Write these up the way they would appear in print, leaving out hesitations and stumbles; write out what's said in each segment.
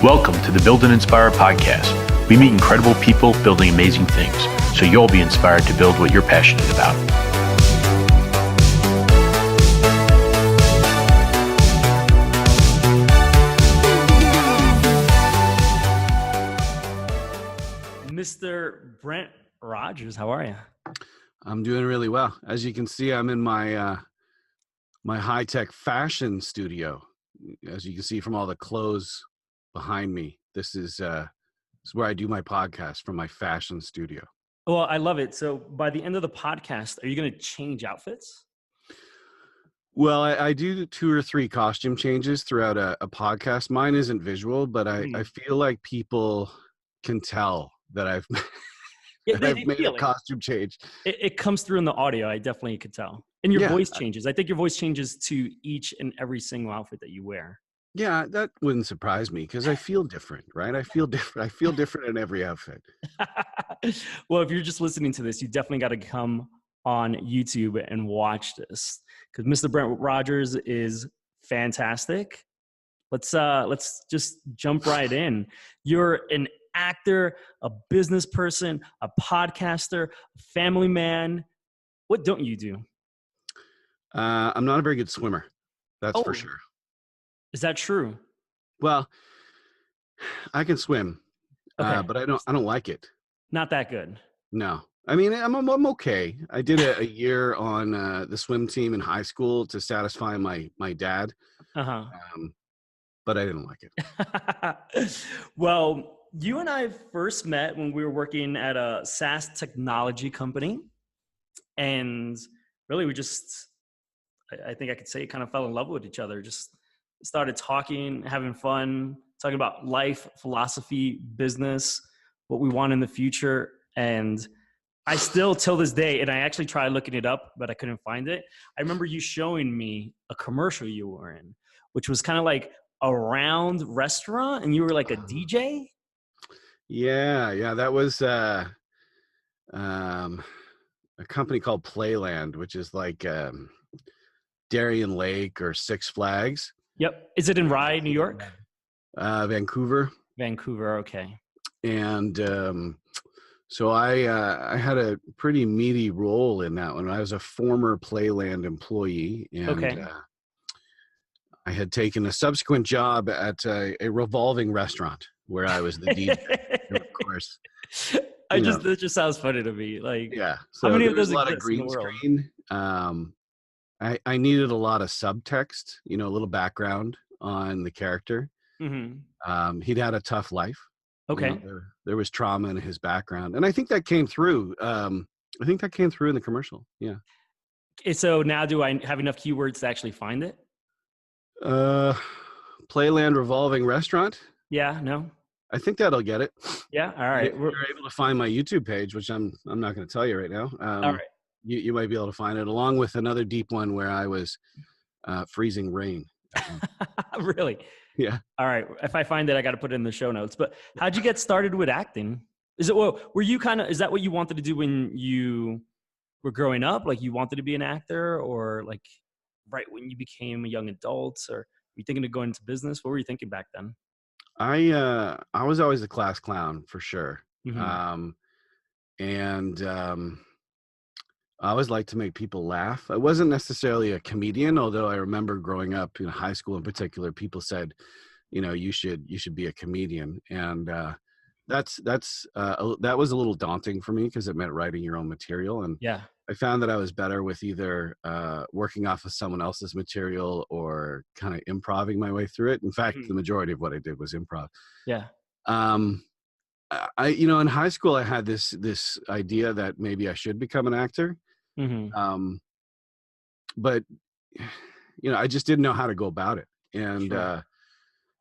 Welcome to the Build and Inspire podcast. We meet incredible people building amazing things, so you'll be inspired to build what you're passionate about. Mr. Brent Rodgers, how are you? I'm doing really well. As you can see, I'm in my my high-tech fashion studio. As you can see from all the clothes behind me, this is where I do my podcast from my fashion studio. Well, I love it. So by the end of the podcast, are you going to change outfits? Well, I do 2 or 3 costume changes throughout a podcast. Mine isn't visual, but I feel like people can tell that I've I've made a costume change. It comes through in the audio. I definitely could tell. And your voice changes. I think your voice changes to each and every single outfit that you wear. Yeah, that wouldn't surprise me because I feel different, right? I feel different. I feel different in every outfit. Well, if you're just listening to this, you definitely got to come on YouTube and watch this because Mr. Brent Rodgers is fantastic. Let's just jump right in. You're an actor, a business person, a podcaster, a family man. What don't you do? I'm not a very good swimmer. That's for sure. Is that true? Well, I can swim, but I don't like it. Not that good. No, I mean I'm okay. I did a year on the swim team in high school to satisfy my dad, but I didn't like it. Well, you and I first met when we were working at a SaaS technology company, and really we just, I think I could say, kind of fell in love with each other. Just started talking, having fun, talking about life, philosophy, business, what we want in the future. And I still, till this day, and I actually tried looking it up, but I couldn't find it. I remember you showing me a commercial you were in, which was kind of like a round restaurant, and you were like a DJ. Yeah. That was a company called Playland, which is like Darien Lake or Six Flags. Yep. Is it in Rye, New York? Vancouver. Vancouver. Okay. And so I had a pretty meaty role in that one. I was a former Playland employee, and I had taken a subsequent job at a revolving restaurant where I was the DJ. Of course, that just sounds funny to me. Like, yeah. So how many of those those a lot of exist green in the world? screen. I needed a lot of subtext, a little background on the character. Mm-hmm. He'd had a tough life. Okay. There was trauma in his background, and I think that came through. I think that came through in the commercial. Yeah. So now, do I have enough keywords to actually find it? Playland revolving restaurant. Yeah. No. I think that'll get it. Yeah. All right. You're able to find my YouTube page, which I'm not going to tell you right now. All right. You might be able to find it along with another deep one where I was freezing rain. Really? Yeah. All right. If I find it, I got to put it in the show notes. But how'd you get started with acting? Is that what you wanted to do when you were growing up? Like you wanted to be an actor, or like right when you became a young adult, or were you thinking of going into business? What were you thinking back then? I was always a class clown for sure. Mm-hmm. I always liked to make people laugh. I wasn't necessarily a comedian, although I remember growing up in high school in particular, people said, you should be a comedian. And that was a little daunting for me because it meant writing your own material. And yeah, I found that I was better with either working off of someone else's material or kind of improvising my way through it. In fact, the majority of what I did was improv. Yeah. In high school, I had this idea that maybe I should become an actor. Mm-hmm. But I just didn't know how to go about it. And, Sure.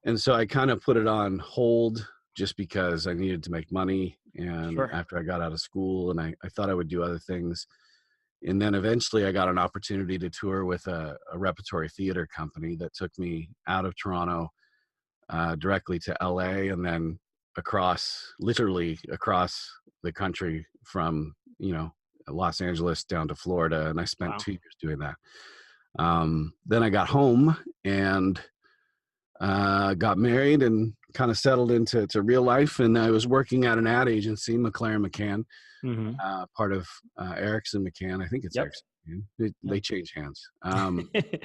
And so I kind of put it on hold just because I needed to make money. And Sure. after I got out of school, and I thought I would do other things. And then eventually I got an opportunity to tour with a repertory theater company that took me out of Toronto, directly to LA, and then literally across the country from, Los Angeles down to Florida. And I spent 2 years doing that. Then I got home and got married and kind of settled into real life. And I was working at an ad agency, McLaren McCann, Mm-hmm. part of Erickson McCann. I think it's Yep. Erickson McCann. They change hands. Yep.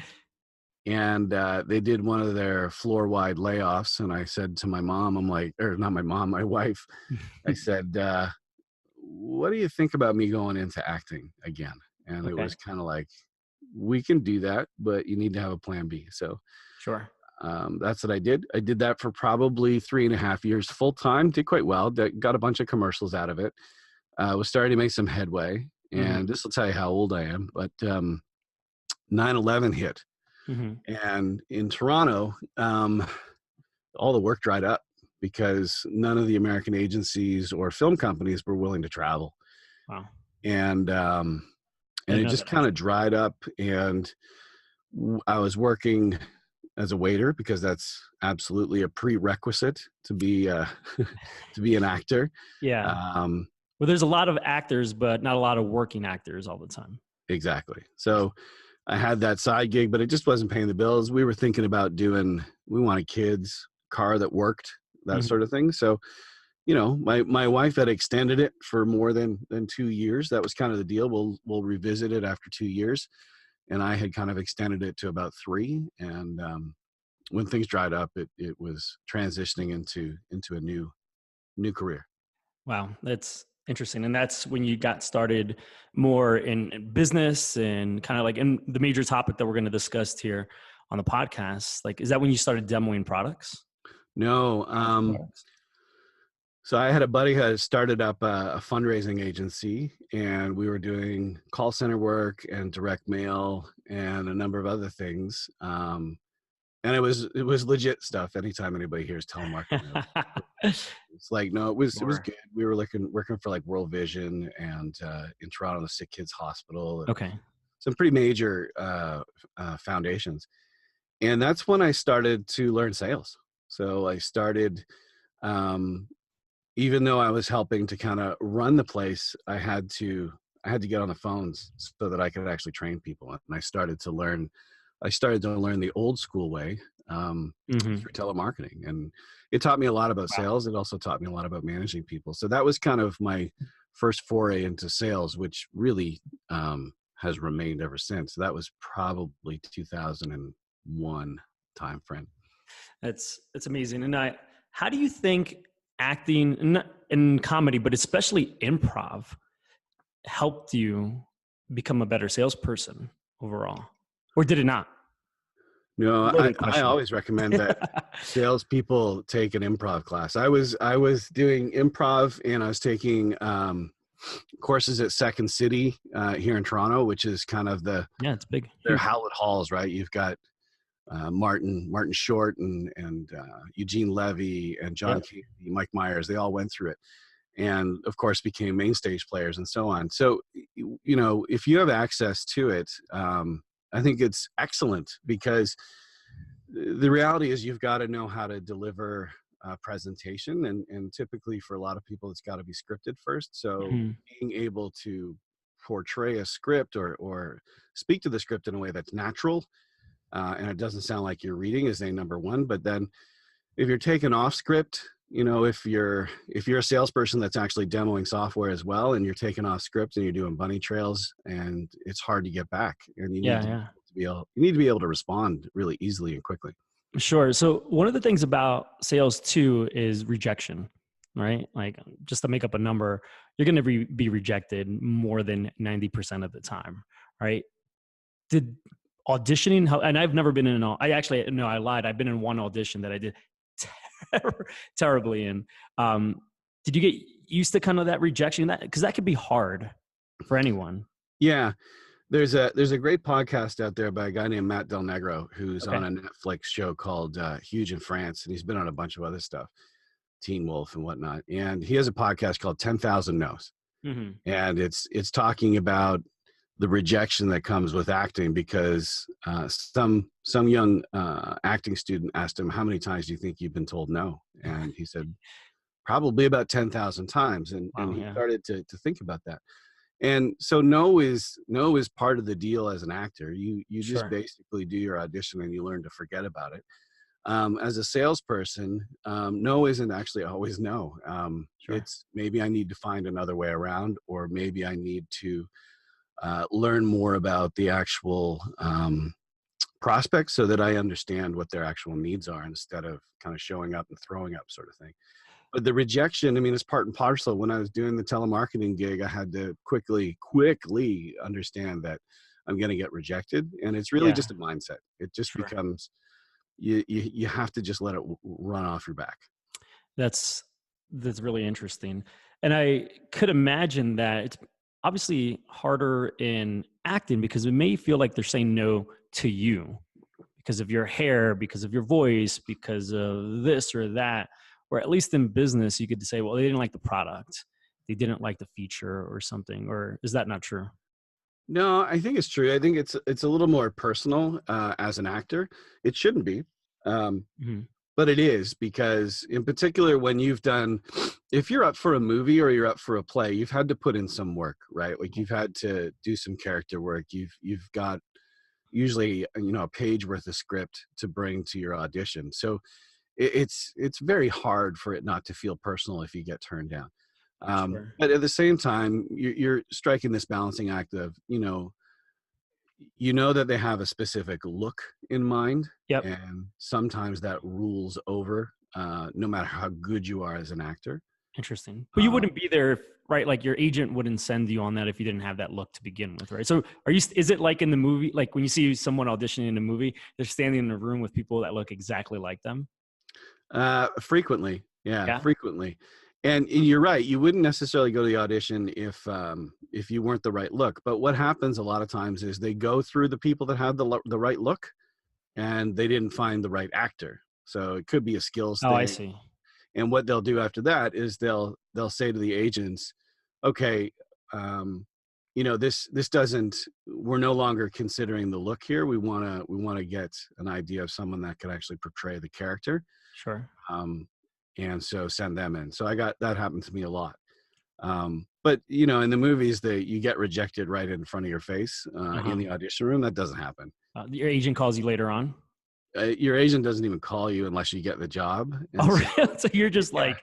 And they did one of their floor-wide layoffs. And I said to my mom, I'm like, or not my mom, my wife, I said, what do you think about me going into acting again? And it was kind of like, we can do that, but you need to have a plan B. So Sure. that's what I did. I did that for probably 3.5 years full time, did quite well, got a bunch of commercials out of it. Was starting to make some headway. And this will tell you how old I am, but 9/11 hit. And in Toronto, all the work dried up because none of the American agencies or film companies were willing to travel. Wow. And it just kind of dried up. And I was working as a waiter because that's absolutely a prerequisite to be to be an actor. Yeah. Well, there's a lot of actors, but not a lot of working actors all the time. Exactly. So I had that side gig, but it just wasn't paying the bills. We were thinking about we wanted kids, car that worked, that sort of thing. So, my wife had extended it for more than 2 years. That was kind of the deal. We'll revisit it after 2 years. And I had kind of extended it to about 3. And when things dried up, it was transitioning into a new career. Wow, that's interesting. And that's when you got started more in business and kind of like in the major topic that we're going to discuss here on the podcast. Like, is that when you started demoing products? No. So I had a buddy who had started up a fundraising agency, and we were doing call center work and direct mail and a number of other things. And it was legit stuff. Anytime anybody hears telemarketing, it's like, no, it was good. We were working for like World Vision and in Toronto, the Sick Kids Hospital. Some pretty major foundations. And that's when I started to learn sales. So I started, even though I was helping to kind of run the place, I had to get on the phones so that I could actually train people. And I started to learn the old school way through telemarketing. And it taught me a lot about sales. It also taught me a lot about managing people. So that was kind of my first foray into sales, which really has remained ever since. So that was probably 2001 timeframe. It's amazing. And how do you think acting in comedy, but especially improv, helped you become a better salesperson overall? Or did it not? No, I always recommend that salespeople take an improv class. I was doing improv, and I was taking courses at Second City here in Toronto, which is kind of it's big. They're Howlett Halls, right? You've got Martin Short and Eugene Levy and John Casey, Mike Myers. They all went through it, and of course became main stage players and so on. So, if you have access to it, I think it's excellent, because the reality is you've got to know how to deliver a presentation. And typically for a lot of people, it's got to be scripted first. So being able to portray a script or speak to the script in a way that's natural, and it doesn't sound like you're reading, is number one. But then if you're taking off script, if you're a salesperson that's actually demoing software as well, and you're taking off script and you're doing bunny trails, and it's hard to get back, and you need to be able to respond really easily and quickly. Sure. So one of the things about sales too is rejection, right? Like, just to make up a number, you're going to be rejected more than 90% of the time, right? Did auditioning help? And I've never been in I lied. I've been in one audition that I did terribly in. Did you get used to kind of that rejection? Because that could be hard for anyone. Yeah. There's a great podcast out there by a guy named Matt Del Negro, who's on a Netflix show called Huge in France. And he's been on a bunch of other stuff, Teen Wolf and whatnot. And he has a podcast called 10,000 No's. And it's talking about the rejection that comes with acting, because some young acting student asked him, how many times do you think you've been told no? And he said, probably about 10,000 times. And he started to think about that. And so no is part of the deal as an actor. You just basically do your audition and you learn to forget about it. As a salesperson, no isn't actually always no. Sure. It's maybe I need to find another way around, or maybe I need to learn more about the actual prospects so that I understand what their actual needs are instead of kind of showing up and throwing up sort of thing. But the rejection, I mean, it's part and parcel. When I was doing the telemarketing gig, I had to quickly understand that I'm going to get rejected. And it's really Yeah. just a mindset. It just Sure. becomes, you have to just let it run off your back. That's really interesting. And I could imagine that it's obviously harder in acting because it may feel like they're saying no to you because of your hair, because of your voice, because of this or that. Or at least in business, you could say, well, they didn't like the product. They didn't like the feature or something. Or is that not true? No, I think it's true. I think it's a little more personal as an actor. It shouldn't be. Um, Mhm. But it is, because in particular, when you've done, if you're up for a movie or you're up for a play, you've had to put in some work, right? Like you've had to do some character work. You've got usually, a page worth of script to bring to your audition. So it's very hard for it not to feel personal if you get turned down. Sure. But at the same time, you're striking this balancing act of, that they have a specific look in mind, Yep. and sometimes that rules over, no matter how good you are as an actor. Interesting. But you wouldn't be there, right? Like your agent wouldn't send you on that if you didn't have that look to begin with, right? So is it like in the movie, like when you see someone auditioning in a movie, they're standing in a room with people that look exactly like them? Frequently, yeah, Yeah. frequently. And you're right. You wouldn't necessarily go to the audition if you weren't the right look. But what happens a lot of times is they go through the people that have the right look, and they didn't find the right actor. So it could be a skills Oh, I thing. see. And what they'll do after that is they'll say to the agents, okay, this doesn't, we're no longer considering the look here. We want to get an idea of someone that could actually portray the character. Sure. And so send them in. So that happened to me a lot. But in the movies, you get rejected right in front of your face in the audition room. That doesn't happen. Your agent calls you later on? Your agent doesn't even call you unless you get the job. And Oh, really? So you're just like,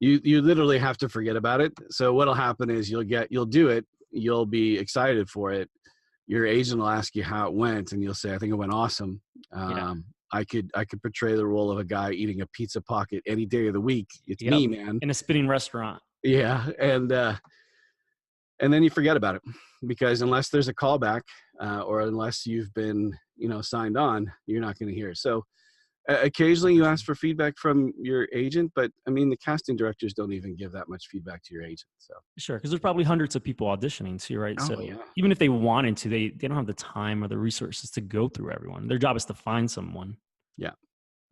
you literally have to forget about it. So what'll happen is you'll do it. You'll be excited for it. Your agent will ask you how it went, and you'll say, I think it went awesome. yeah. I could portray the role of a guy eating a pizza pocket any day of the week. It's me, man. In a spinning restaurant. Yeah. And then you forget about it, because unless there's a callback or unless you've been, signed on, you're not going to hear. So occasionally you ask for feedback from your agent, but I mean, the casting directors don't even give that much feedback to your agent. So Sure. Because there's probably hundreds of people auditioning too, right? Oh, So yeah. even if they wanted to, they don't have the time or the resources to go through everyone. Their job is to find someone. Yeah.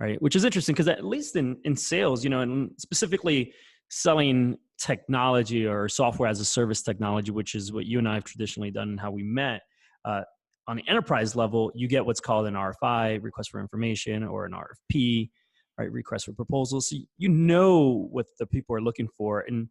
Right. Which is interesting because at least in sales, and specifically selling technology or software as a service technology, which is what you and I have traditionally done and how we met, on the enterprise level, you get what's called an RFI, request for information, or an RFP, right? Request for proposals. So you know what the people are looking for. And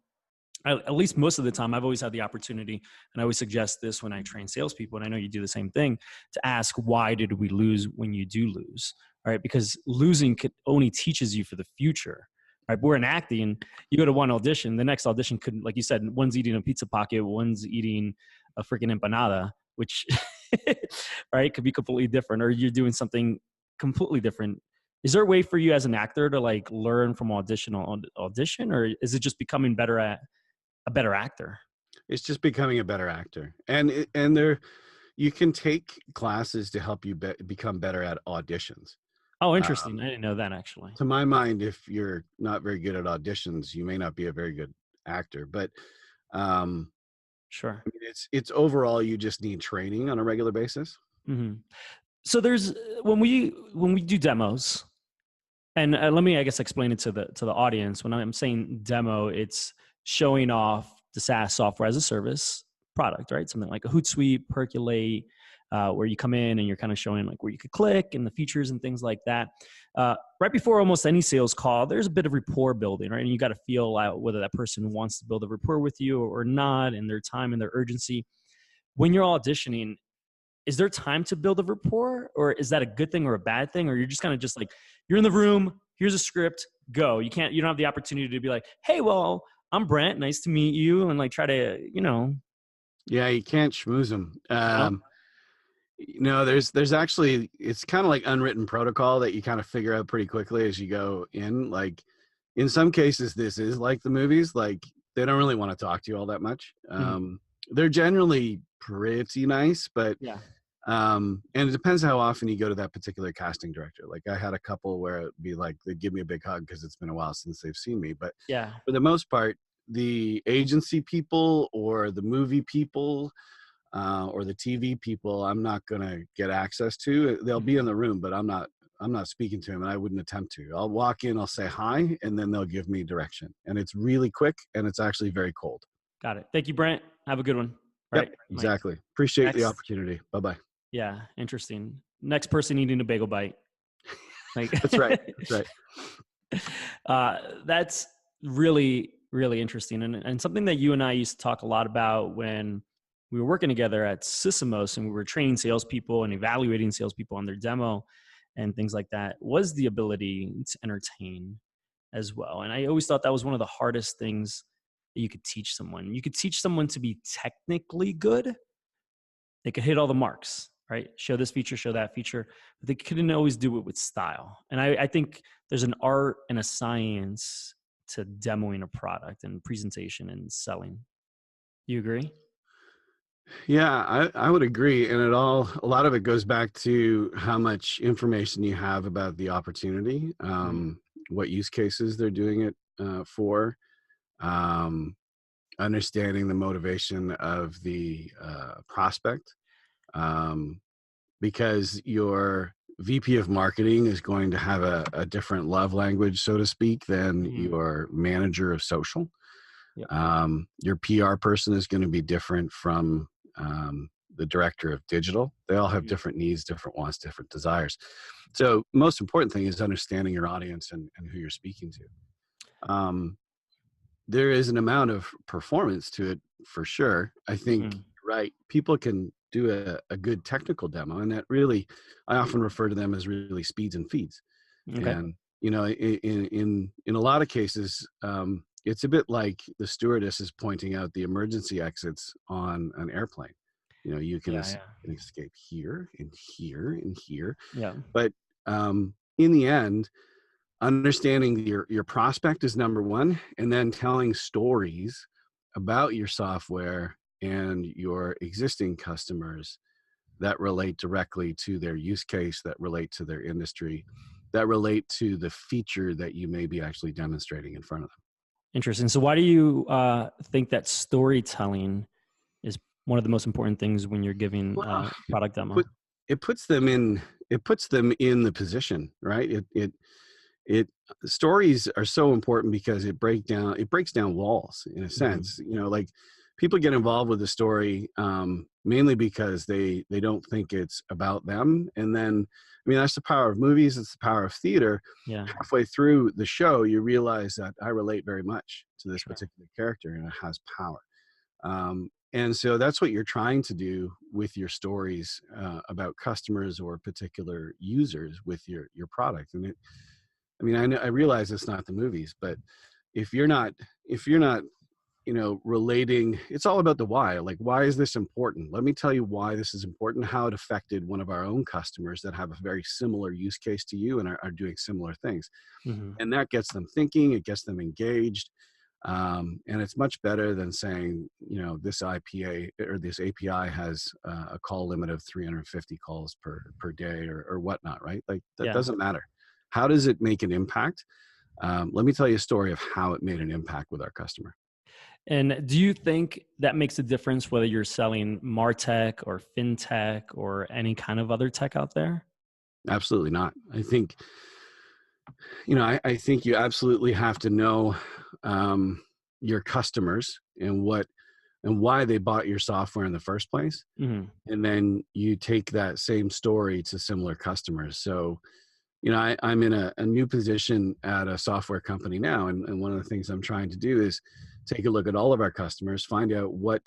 at least most of the time, I've always had the opportunity, and I always suggest this when I train salespeople, and I know you do the same thing, to ask, why did we lose when you do lose, right? Because losing only teaches you for the future, right? But we're in acting, you go to one audition, the next audition could, like you said, one's eating a pizza pocket, one's eating a freaking empanada, which, right, could be completely different, or you're doing something completely different. Is there a way for you as an actor to like learn from audition, or is it just becoming a better actor? It's just becoming a better actor. And you can take classes to help you become better at auditions. Oh, interesting. I didn't know that actually. To my mind, if you're not very good at auditions, you may not be a very good actor. But Sure. I mean, it's overall, you just need training on a regular basis. Mm-hmm. So there's when we do demos, and let me, I guess, explain it to the audience. When I'm saying demo, it's showing off the SaaS software as a service product, right? Something like a Hootsuite, Percolate, where you come in and you're kind of showing like where you could click and the features and things like that. Right before almost any sales call, there's a bit of rapport building, right? And you got to feel out whether that person wants to build a rapport with you or not, and their time and their urgency. When you're auditioning, is there time to build a rapport, or is that a good thing or a bad thing? Or you're just kind of just like, you're in the room, here's a script, go. You don't have the opportunity to be like, hey, well, I'm Brent, nice to meet you. And like, try to, Yeah, you can't schmooze them. know? No, there's actually, it's kind of like unwritten protocol that you kind of figure out pretty quickly as you go in. Like in some cases, this is like the movies, like they don't really want to talk to you all that much. They're generally pretty nice, but Yeah. and it depends how often you go to that particular casting director. Like I had a couple where it'd be like, they'd give me a big hug because it's been a while since they've seen me. But Yeah. for the most part, the agency people or the movie people, or the TV people, I'm not going to get access to. They'll be in the room, but I'm not speaking to them, and I wouldn't attempt to. I'll walk in, I'll say hi, and then they'll give me direction. And it's really quick, and it's actually very cold. Got it. Thank you, Brent. Have a good one. Yep, Right. exactly. Appreciate the next- opportunity. Bye-bye. Yeah. Interesting. Next person eating a bagel bite. Like That's right. That's right. That's really, really interesting. And something that you and I used to talk a lot about when we were working together at Sysomos and we were training salespeople and evaluating salespeople on their demo and things like that, was the ability to entertain as well. And I always thought that was one of the hardest things that you could teach someone. You could teach someone to be technically good. They could hit all the marks, right? Show this feature, show that feature, but they couldn't always do it with style. And I think there's an art and a science to demoing a product and presentation and selling. You agree? Yeah, I would agree. And a lot of it goes back to how much information you have about the opportunity, what use cases they're doing it for, understanding the motivation of the prospect, because your VP of marketing is going to have a different love language, so to speak, than your manager of social. Yep. Your PR person is going to be different from the director of digital. They all have different needs, different wants, different desires. So most important thing is understanding your audience and who you're speaking to. There is an amount of performance to it for sure. I think, right, people can do a good technical demo, and that really, I often refer to them as really speeds and feeds. Okay. And, in a lot of cases, it's a bit like the stewardess is pointing out the emergency exits on an airplane. You can escape here and here and here. Yeah. But in the end, understanding your prospect is number one, and then telling stories about your software and your existing customers that relate directly to their use case, that relate to their industry, that relate to the feature that you may be actually demonstrating in front of them. Interesting. So why do you think that storytelling is one of the most important things when you're giving product demo? It puts them in the position, right? Stories are so important because it breaks down walls in a sense. Like people get involved with the story mainly because they don't think it's about them. And then, that's the power of movies. It's the power of theater. Yeah. Halfway through the show, you realize that I relate very much to this particular character, and it has power. And so that's what you're trying to do with your stories about customers or particular users with your product. And I realize it's not the movies, but if you're not, relating, it's all about the why. Like, why is this important? Let me tell you why this is important, how it affected one of our own customers that have a very similar use case to you and are doing similar things. And that gets them thinking, it gets them engaged. And it's much better than saying, this IPA or this API has a call limit of 350 calls per day or whatnot, right? Like that doesn't matter. How does it make an impact? Let me tell you a story of how it made an impact with our customer. And do you think that makes a difference whether you're selling MarTech or FinTech or any kind of other tech out there? Absolutely not. I think, I think you absolutely have to know your customers and why they bought your software in the first place. And then you take that same story to similar customers. So, I'm in a new position at a software company now. And one of the things I'm trying to do is take a look at all of our customers, find out what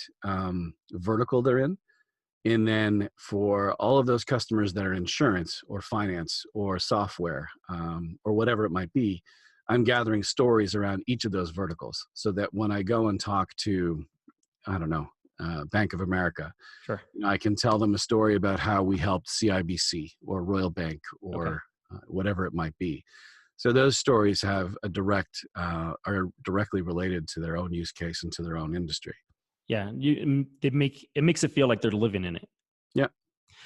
vertical they're in, And then for all of those customers that are insurance or finance or software or whatever it might be, I'm gathering stories around each of those verticals so that when I go and talk to, I don't know, Bank of America, Sure. I can tell them a story about how we helped CIBC or Royal Bank or Okay. whatever it might be. So those stories have a direct, are directly related to their own use case and to their own industry. Yeah. It makes it feel like they're living in it. Yeah,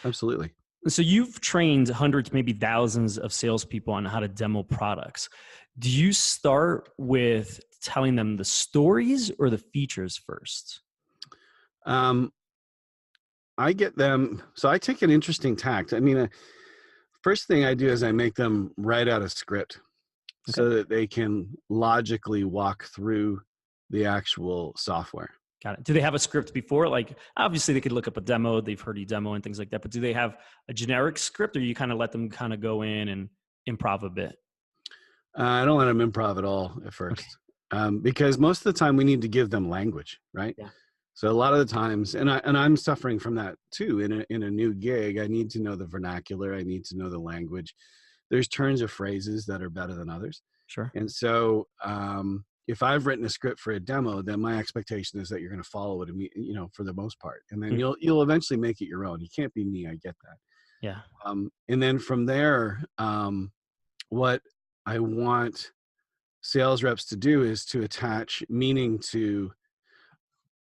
absolutely. So you've trained hundreds, maybe thousands of salespeople on how to demo products. Do you start with telling them the stories or the features first? I get them. So I take an interesting tact. I mean, first thing I do is I make them write out a script so that they can logically walk through the actual software. Got it. Do they have a script before? Like, obviously they could look up a demo. They've heard you demo and things like that, but do they have a generic script, or you kind of let them kind of go in and improv a bit? I don't let them improv at all at first, because most of the time we need to give them language, right? Yeah. So a lot of the times, and I'm suffering from that too. In a new gig, I need to know the vernacular. I need to know the language. There's turns of phrases that are better than others. Sure. And so if I've written a script for a demo, then my expectation is that you're going to follow it, for the most part. And then you'll eventually make it your own. You can't be me. I get that. Yeah. And then from there, what I want sales reps to do is to attach meaning to.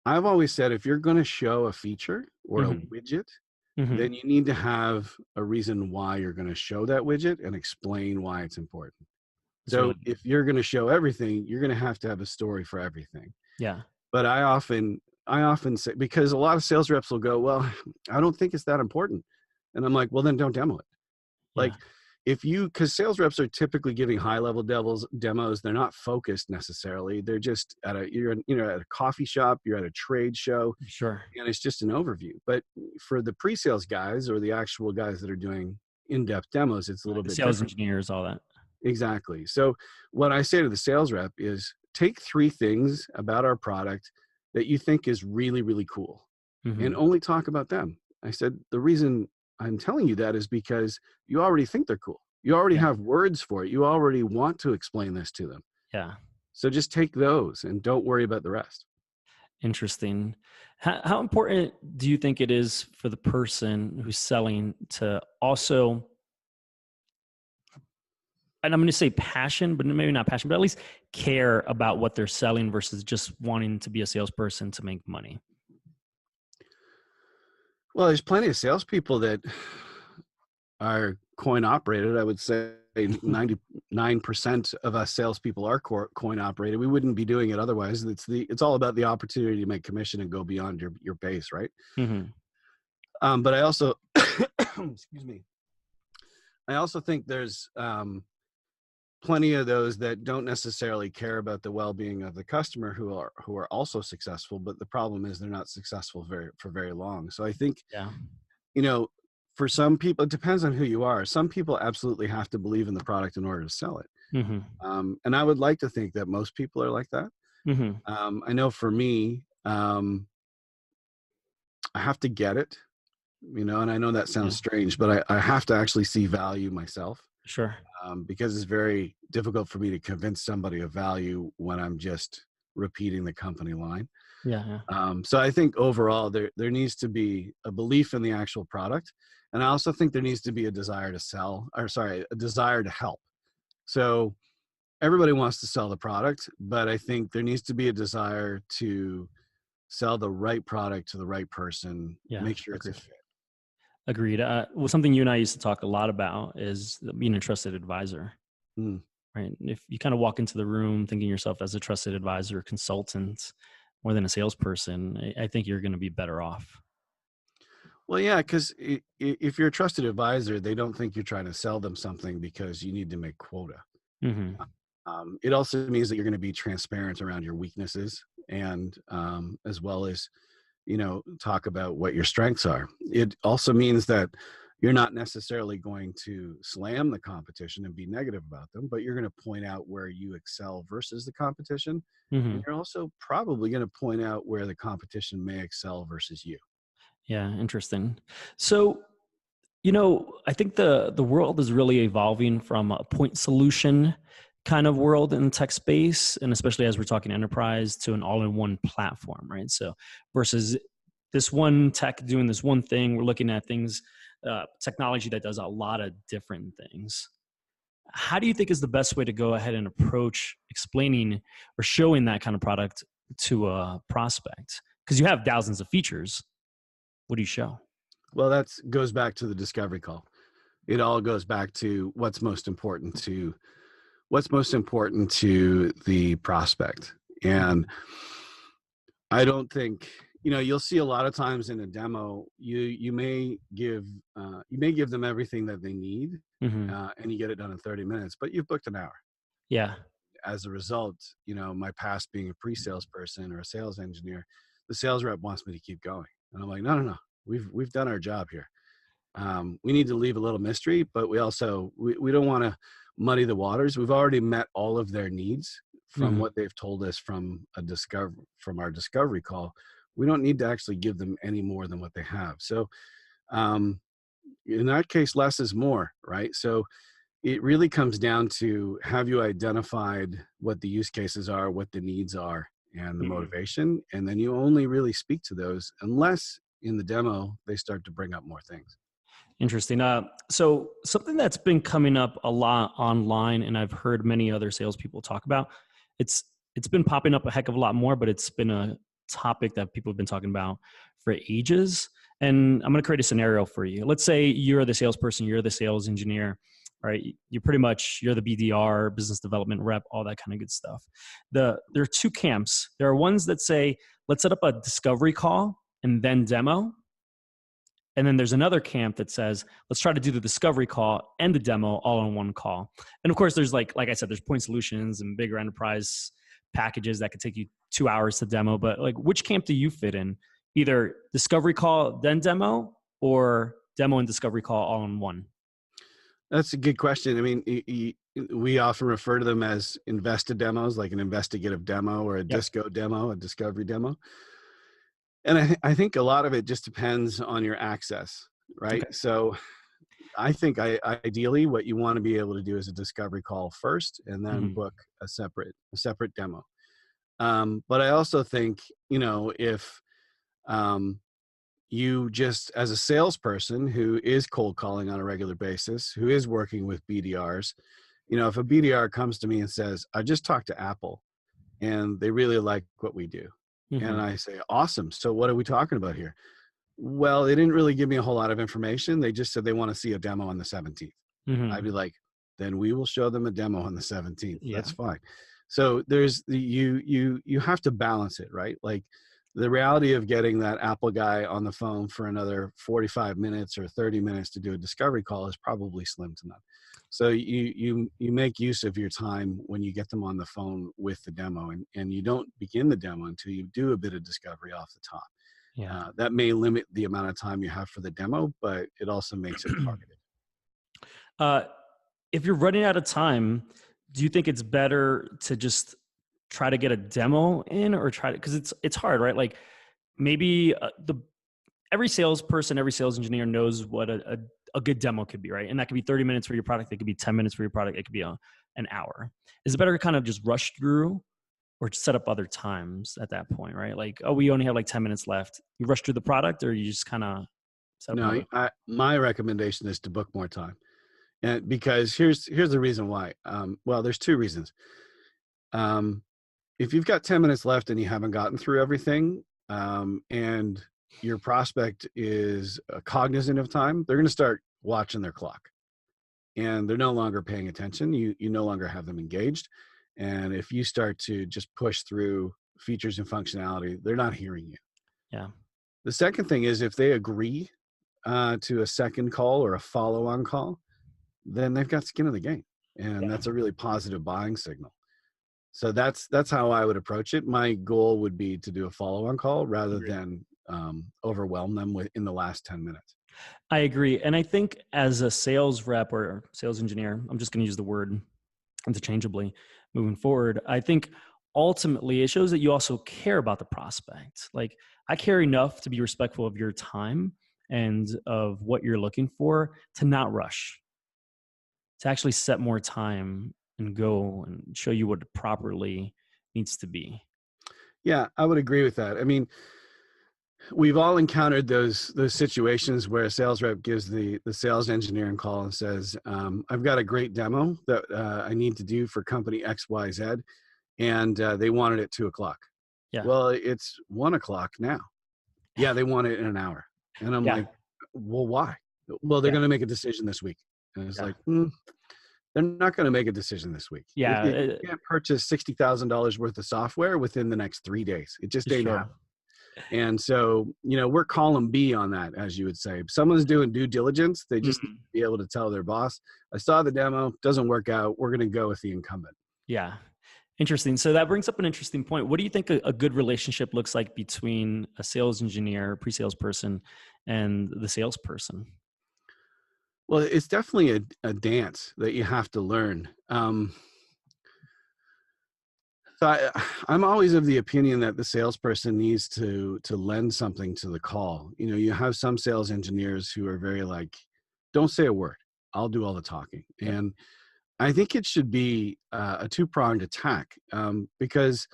I've always said, if you're going to show a feature or a widget, then you need to have a reason why you're going to show that widget and explain why it's important. So if you're going to show everything, you're going to have a story for everything. Yeah. But I often say, because a lot of sales reps will go, well, I don't think it's that important. And I'm like, well, then don't demo it. Like because sales reps are typically giving high level demos. They're not focused necessarily. They're just you're at a coffee shop, you're at a trade show. Sure. And it's just an overview. But for the pre-sales guys or the actual guys that are doing in-depth demos, it's a little bit sales different. Engineers, all that. Exactly. So what I say to the sales rep is take 3 things about our product that you think is really, really cool and only talk about them. I said, the reason I'm telling you that is because you already think they're cool. You already have words for it. You already want to explain this to them. Yeah. So just take those and don't worry about the rest. Interesting. How important do you think it is for the person who's selling to also, and I'm going to say passion, but maybe not passion, but at least care about what they're selling versus just wanting to be a salesperson to make money? Well, there's plenty of salespeople that are coin operated. I would say 99% of us salespeople are coin operated. We wouldn't be doing it otherwise. It's all about the opportunity to make commission and go beyond your base, right? But I also, excuse me, I also think there's plenty of those that don't necessarily care about the well-being of the customer who are also successful, but the problem is they're not successful for very long. So I think, for some people, it depends on who you are. Some people absolutely have to believe in the product in order to sell it. And I would like to think that most people are like that. I know for me, I have to get it, and I know that sounds strange, but I have to actually see value myself. Sure. Because it's very difficult for me to convince somebody of value when I'm just repeating the company line. So I think overall there needs to be a belief in the actual product. And I also think there needs to be a desire to a desire to help. So everybody wants to sell the product, but I think there needs to be a desire to sell the right product to the right person, make sure it's a fit. Agreed. Well, something you and I used to talk a lot about is being a trusted advisor, right? If you kind of walk into the room thinking yourself as a trusted advisor, or consultant, more than a salesperson, I think you're going to be better off. Well, yeah, because if you're a trusted advisor, they don't think you're trying to sell them something because you need to make quota. It also means that you're going to be transparent around your weaknesses and as well as talk about what your strengths are. It also means that you're not necessarily going to slam the competition and be negative about them, but you're going to point out where you excel versus the competition. And you're also probably going to point out where the competition may excel versus you. Yeah, interesting. So, I think the world is really evolving from a point solution kind of world in the tech space, and especially as we're talking enterprise, to an all-in-one platform, right? So versus this one tech doing this one thing, we're looking at things, technology that does a lot of different things. How do you think is the best way to go ahead and approach explaining or showing that kind of product to a prospect? Because you have thousands of features. What do you show? Well, that goes back to the discovery call. It all goes back to what's most important to the prospect. And I don't think, you'll see a lot of times in a demo, you may give them everything that they need, Hmm. and you get it done in 30 minutes, but you've booked an hour. Yeah. As a result, my past being a pre-sales person or a sales engineer, the sales rep wants me to keep going. And I'm like, no. We've done our job here. We need to leave a little mystery, but we also, we don't want to muddy the waters. We've already met all of their needs from Hmm. what they've told us from our discovery call. We don't need to actually give them any more than what they have. So, in that case, less is more, right? So it really comes down to, have you identified what the use cases are, what the needs are, and the Hmm. motivation? And then you only really speak to those unless in the demo they start to bring up more things. Interesting. So something that's been coming up a lot online, and I've heard many other salespeople talk about, it's it's been popping up a heck of a lot more, but it's been a topic that people have been talking about for ages. And I'm going to create a scenario for you. Let's say you're the salesperson, you're the sales engineer, right? You're the BDR, business development rep, all that kind of good stuff. There are two camps. There are ones that say, let's set up a discovery call and then demo. And then there's another camp that says, let's try to do the discovery call and the demo all in one call. And of course, there's like I said, there's point solutions and bigger enterprise packages that could take you 2 hours to demo. But like, which camp do you fit in? Either discovery call, then demo, or demo and discovery call all in one? That's a good question. I mean, we often refer to them as invested demos, like an investigative demo or a Yep. disco demo, a discovery demo. And I think a lot of it just depends on your access, right? Okay. So I think ideally what you want to be able to do is a discovery call first, and then Hmm. book a separate demo. But I also think, if you just, as a salesperson who is cold calling on a regular basis, who is working with BDRs, if a BDR comes to me and says, I just talked to Apple and they really like what we do. And Hmm. I say, awesome. So what are we talking about here? Well, they didn't really give me a whole lot of information. They just said they want to see a demo on the 17th. I'd Hmm. be like, then we will show them a demo on the 17th. Yeah. That's fine. So there's you have to balance it, right? Like, the reality of getting that Apple guy on the phone for another 45 minutes or 30 minutes to do a discovery call is probably slim to none. So you make use of your time when you get them on the phone with the demo, and you don't begin the demo until you do a bit of discovery off the top. Yeah. That may limit the amount of time you have for the demo, but it also makes it targeted. Uh, if you're running out of time, do you think it's better to just try to get a demo in, or try to, because it's hard, right? Like maybe the every salesperson, every sales engineer knows what a good demo could be, right? And that could be 30 minutes for your product. It could be 10 minutes for your product. It could be an hour. Is it better to kind of just rush through, or to set up other times at that point, right? Like, oh, we only have like 10 minutes left. You rush through the product, or you just kind of set up No, another? my recommendation is to book more time, and because here's the reason why. Well, there's two reasons. Um, if you've got 10 minutes left and you haven't gotten through everything, and your prospect is cognizant of time, they're going to start watching their clock, and they're no longer paying attention. You no longer have them engaged. And if you start to just push through features and functionality, they're not hearing you. Yeah. The second thing is, if they agree to a second call or a follow-on call, then they've got skin in the game, and Yeah. that's a really positive buying signal. So that's how I would approach it. My goal would be to do a follow-on call rather Agreed. than overwhelm them in the last 10 minutes. I agree. And I think as a sales rep or sales engineer, I'm just going to use the word interchangeably moving forward. I think ultimately it shows that you also care about the prospect. Like, I care enough to be respectful of your time and of what you're looking for, to not rush, to actually set more time and go and show you what it properly needs to be. Yeah, I would agree with that. I mean, we've all encountered those situations where a sales rep gives the sales engineer a call and says, I've got a great demo that I need to do for company XYZ, and they wanted it 2:00. Yeah. Well, it's 1:00 now. Yeah, they want it in an hour. And I'm Yeah. like, well, why? Well, they're Yeah. going to make a decision this week. And it's Yeah. like, they're not going to make a decision this week. Yeah. You can't purchase $60,000 worth of software within the next 3 days. It just ain't Sure. happening. And so, we're column B on that, as you would say. If someone's doing due diligence, they just need to be able to tell their boss, I saw the demo, doesn't work out, we're going to go with the incumbent. Yeah. Interesting. So that brings up an interesting point. What do you think a good relationship looks like between a sales engineer, pre-sales person, and the salesperson? Well, it's definitely a dance that you have to learn. So I'm always of the opinion that the salesperson needs to lend something to the call. You have some sales engineers who are very like, don't say a word, I'll do all the talking. Yep. And I think it should be a two-pronged attack, because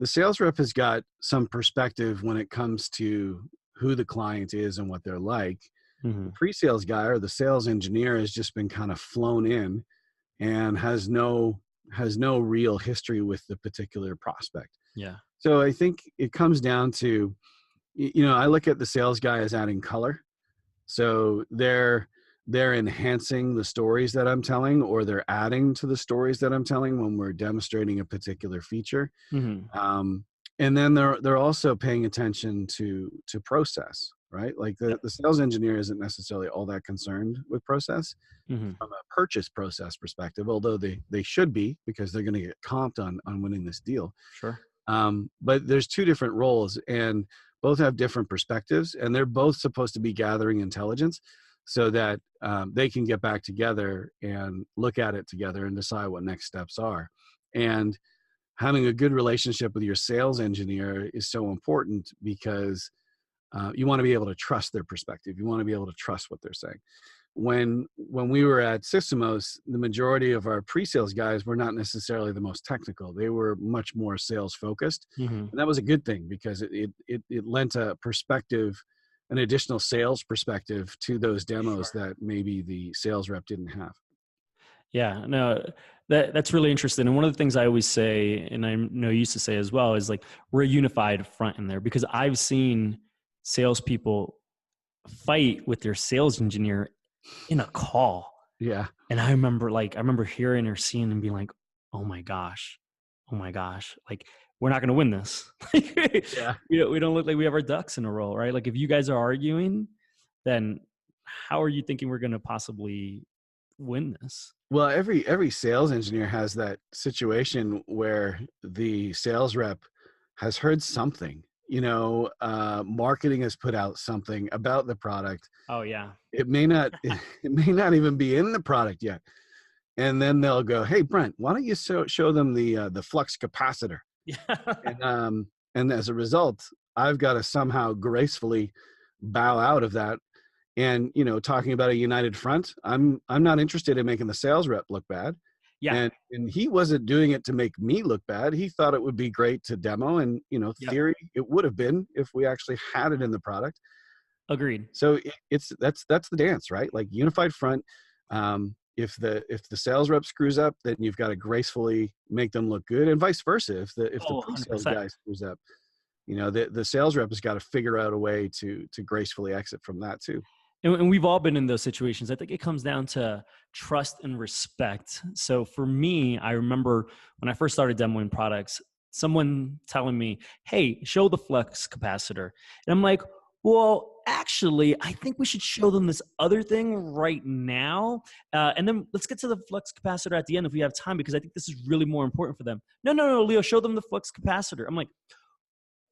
the sales rep has got some perspective when it comes to who the client is and what they're like. Mm-hmm. The pre-sales guy or the sales engineer has just been kind of flown in and has no real history with the particular prospect. Yeah. So I think it comes down to, I look at the sales guy as adding color. So they're enhancing the stories that I'm telling, or they're adding to the stories that I'm telling when we're demonstrating a particular feature. Mm-hmm. And then they're also paying attention to process, right? Like the sales engineer isn't necessarily all that concerned with process from a purchase process perspective, although they should be, because they're going to get comped on winning this deal. Sure. But there's two different roles, and both have different perspectives, and they're both supposed to be gathering intelligence so that they can get back together and look at it together and decide what next steps are. And having a good relationship with your sales engineer is so important, because you want to be able to trust their perspective. You want to be able to trust what they're saying. When we were at Systemos, the majority of our pre-sales guys were not necessarily the most technical. They were much more sales focused. And that was a good thing, because it lent a perspective, an additional sales perspective to those demos that maybe the sales rep didn't have. Yeah, no, that's really interesting. And one of the things I always say, and I know you used to say as well, is like, we're a unified front in there, because I've seen salespeople fight with their sales engineer in a call. Yeah. And I remember hearing or seeing and being like, oh my gosh, like, we're not going to win this. Yeah. We don't look like we have our ducks in a row, right? Like, if you guys are arguing, then how are you thinking we're going to possibly win this? Well, every sales engineer has that situation where the sales rep has heard something, marketing has put out something about the product. Oh yeah. It may not even be in the product yet. And then they'll go, hey, Brent, why don't you show them the flux capacitor? Yeah. And as a result, I've got to somehow gracefully bow out of that. And, talking about a united front, I'm not interested in making the sales rep look bad. Yeah. And he wasn't doing it to make me look bad. He thought it would be great to demo, and, theory, it would have been if we actually had it in the product. Agreed. So that's the dance, right? Like, unified front. If the sales rep screws up, then you've got to gracefully make them look good, and vice versa. If the pre-sales 100%. guy screws up, the sales rep has got to figure out a way to gracefully exit from that too. And we've all been in those situations. I think it comes down to trust and respect. So for me, I remember when I first started demoing products, someone telling me, hey, show the flux capacitor. And I'm like, well, actually, I think we should show them this other thing right now. And then let's get to the flux capacitor at the end if we have time, because I think this is really more important for them. No, Leo, show them the flux capacitor. I'm like,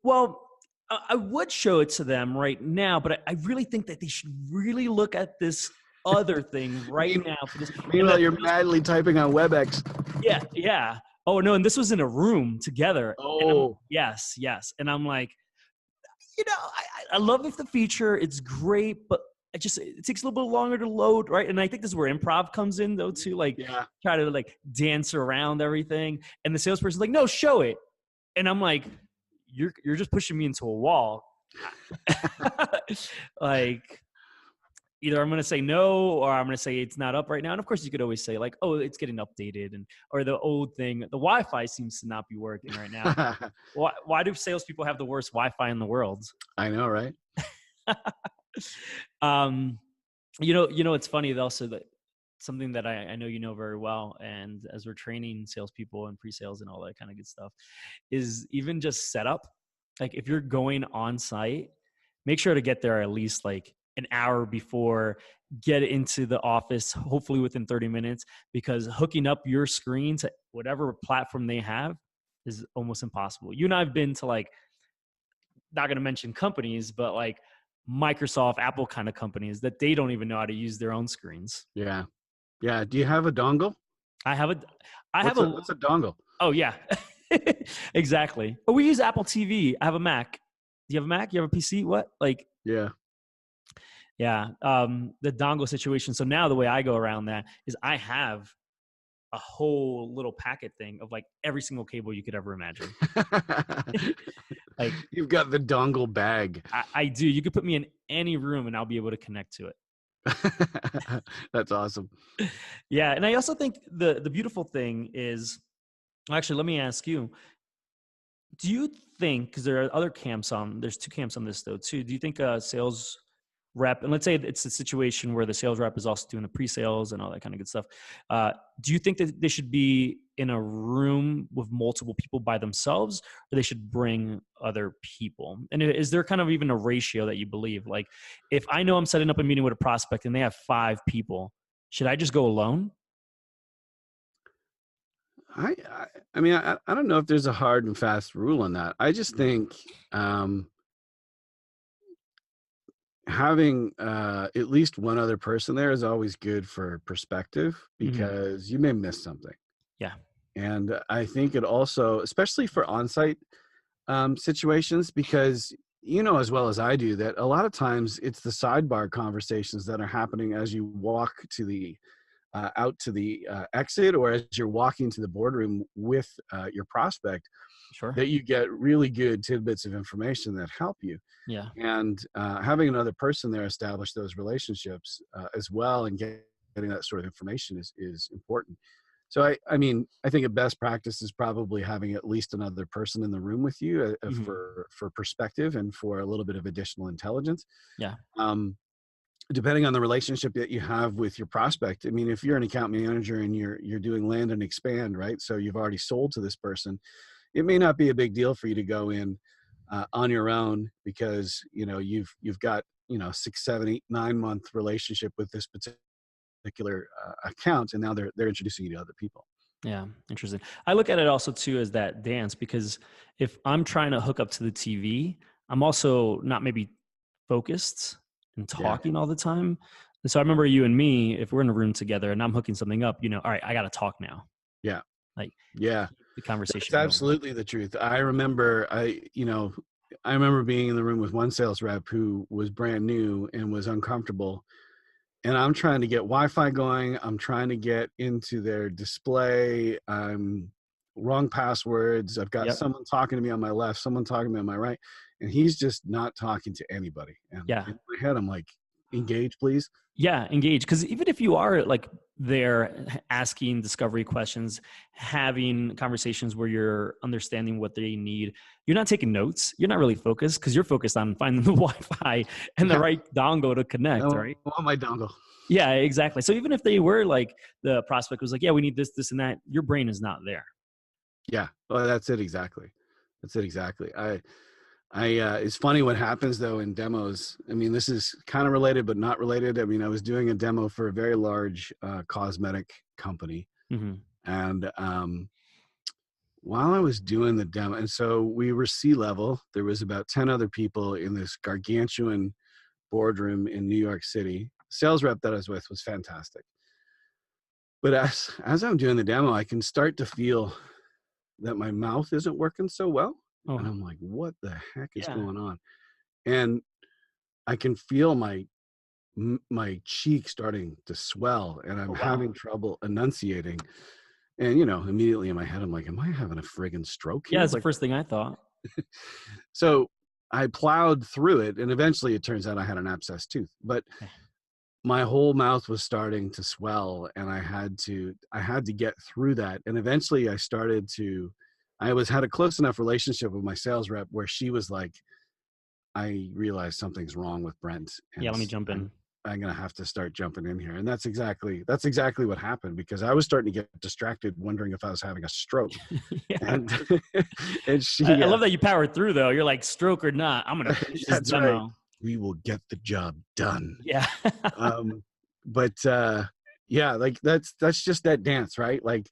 well, I would show it to them right now, but I really think that they should really look at this other thing right now. For this. Meanwhile, you're madly typing on WebEx. Yeah. Oh no, and this was in a room together. Oh, Yes. And I'm like, I love the feature. It's great, but it takes a little bit longer to load, right? And I think this is where improv comes in though too, like yeah. try to like dance around everything. And the salesperson's like, no, show it. And I'm like, you're just pushing me into a wall. Like either I'm going to say no, or I'm going to say it's not up right now. And of course you could always say like, oh, it's getting updated, or the old thing, the Wi-Fi seems to not be working right now. Why do salespeople have the worst Wi-Fi in the world? I know, right? It's funny also that something that I know you know very well, and as we're training salespeople and pre-sales and all that kind of good stuff, is even just setup. Like if you're going on site, make sure to get there at least like an hour before, get into the office, hopefully within 30 minutes, because hooking up your screen to whatever platform they have is almost impossible. You and I have been to like, not going to mention companies, but like Microsoft, Apple kind of companies that they don't even know how to use their own screens. Yeah. Yeah. Do you have a dongle? What's a dongle? Oh yeah, exactly. But we use Apple TV. I have a Mac. Do you have a Mac? You have a PC? What? Like, Yeah. The dongle situation. So now the way I go around that is I have a whole little packet thing of like every single cable you could ever imagine. Like you've got the dongle bag. I do. You could put me in any room and I'll be able to connect to it. That's awesome. Yeah. And I also think the beautiful thing is, actually, let me ask you, do you think, because there's two camps on this though too. Do you think a sales rep, and let's say it's a situation where the sales rep is also doing the pre-sales and all that kind of good stuff. Do you think that they should be in a room with multiple people by themselves, or they should bring other people? And is there kind of even a ratio that you believe? Like if I know I'm setting up a meeting with a prospect and they have 5 people, should I just go alone? I mean, I don't know if there's a hard and fast rule on that. I just think having at least one other person there is always good for perspective, because you may miss something. Yeah. And I think it also, especially for on-site situations, because you know as well as I do that a lot of times it's the sidebar conversations that are happening as you walk to the out to the exit, or as you're walking to the boardroom with your prospect. Sure. That you get really good tidbits of information that help you. Yeah. And having another person there establish those relationships as well, and getting that sort of information is important. So I mean, I think a best practice is probably having at least another person in the room with you for perspective and for a little bit of additional intelligence. Yeah. Depending on the relationship that you have with your prospect. I mean, if you're an account manager and you're doing land and expand, right? So you've already sold to this person, it may not be a big deal for you to go in on your own, because you've got 6, 7, 8, 9 month relationship with this particular account, and now they're introducing you to other people. Yeah, interesting. I look at it also too as that dance, because if I'm trying to hook up to the TV, I'm also not maybe focused and talking all the time. And so I remember you and me, if we're in a room together and I'm hooking something up, all right, I got to talk now. Yeah. Like, yeah, the conversation. That's absolutely the truth. I remember being in the room with one sales rep who was brand new and was uncomfortable, and I'm trying to get Wi-Fi going. I'm trying to get into their display. I'm wrong passwords. I've got someone talking to me on my left, someone talking to me on my right, and he's just not talking to anybody. And in my head, I'm like, engage, please. Yeah, engage. Because even if you are like there asking discovery questions, having conversations where you're understanding what they need, you're not taking notes. You're not really focused, because you're focused on finding the Wi-Fi and the right dongle to connect, right? I want my dongle. Yeah, exactly. So even if they were like, the prospect was like, yeah, we need this, this, and that, your brain is not there. Yeah, well, that's it exactly. It's funny what happens though in demos. I mean, this is kind of related, but not related. I mean, I was doing a demo for a very large cosmetic company. And while I was doing the demo, and so we were C-level, there was about 10 other people in this gargantuan boardroom in New York City. Sales rep that I was with was fantastic. But as I'm doing the demo, I can start to feel that my mouth isn't working so well. And Oh, I'm like, what the heck is yeah. going on? And I can feel my cheek starting to swell, and I'm Oh, wow. having trouble enunciating. And, you know, immediately in my head, I'm like, am I having a friggin' stroke Yeah, here? that's the Like, first thing I thought. so I plowed through it, and eventually it turns out I had an abscessed tooth. But Okay. my whole mouth was starting to swell, and I had to get through that. And eventually I had a close enough relationship with my sales rep where she was like, I realized something's wrong with Brent, Yeah, and let me jump in. I'm gonna have to start jumping in here. And that's exactly what happened, because I was starting to get distracted, wondering if I was having a stroke. Yeah. And and I she, love that you powered through though. You're like, stroke or not, I'm gonna finish this that's right. demo. We will get the job done. Yeah. Um, but yeah, like that's just that dance, right? Like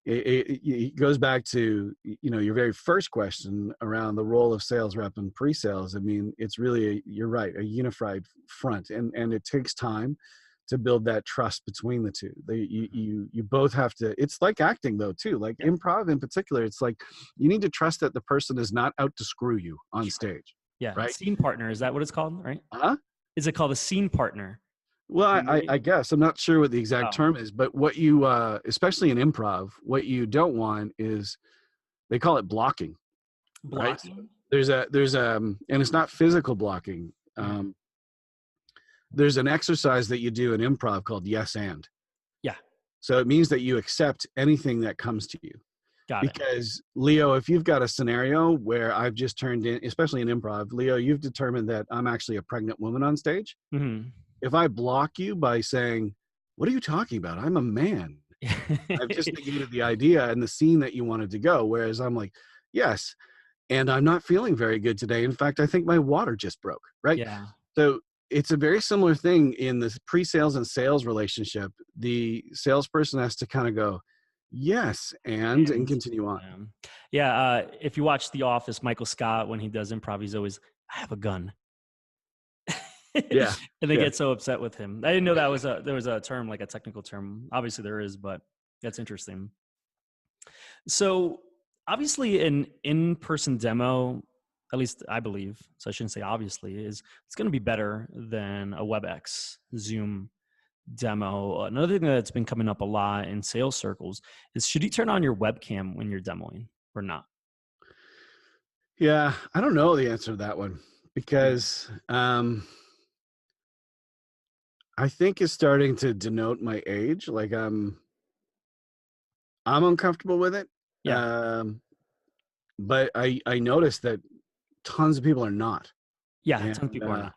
it goes back to, you know, your very first question around the role of sales rep and pre-sales. I mean, it's really you're right, a unified front, and it takes time to build that trust between the two. You both have to. It's like acting though too, like Yeah. improv in particular. It's like you need to trust that the person is not out to screw you on Sure. stage, Yeah. right? Scene partner. Is that what it's called? Right? Huh? Is it called a scene partner? Well, I guess I'm not sure what the exact Oh, term is, but what you, especially in improv, what you don't want is, they call it blocking, right? So blocking. and it's not physical blocking. Mhm. There's an exercise that you do in improv called yes and. Yeah. So it means that you accept anything that comes to you. Got it. Because Leo, if you've got a scenario where I've just turned in, especially in improv, Leo, you've determined that I'm actually a pregnant woman on stage. Hmm. If I block you by saying, what are you talking about? I'm a man. I've just negated the idea and the scene that you wanted to go. Whereas I'm like, yes, and I'm not feeling very good today. In fact, I think my water just broke, right? Yeah. So it's a very similar thing in the pre-sales and sales relationship. The salesperson has to kind of go, yes, and continue on. Yeah. Yeah. If you watch The Office, Michael Scott, when he does improv, he's always, I have a gun. Yeah. And they Yeah. get so upset with him. I didn't know there was a term, like a technical term. Obviously there is, but that's interesting. So obviously an in-person demo, at least I believe, so I shouldn't say obviously, is it's going to be better than a WebEx Zoom demo. Another thing that's been coming up a lot in sales circles is, should you turn on your webcam when you're demoing or not? Yeah. I don't know the answer to that one, because I think it's starting to denote my age. Like I'm uncomfortable with it. Yeah. Um, but I noticed that tons of people are not. Yeah. A And ton of people are not.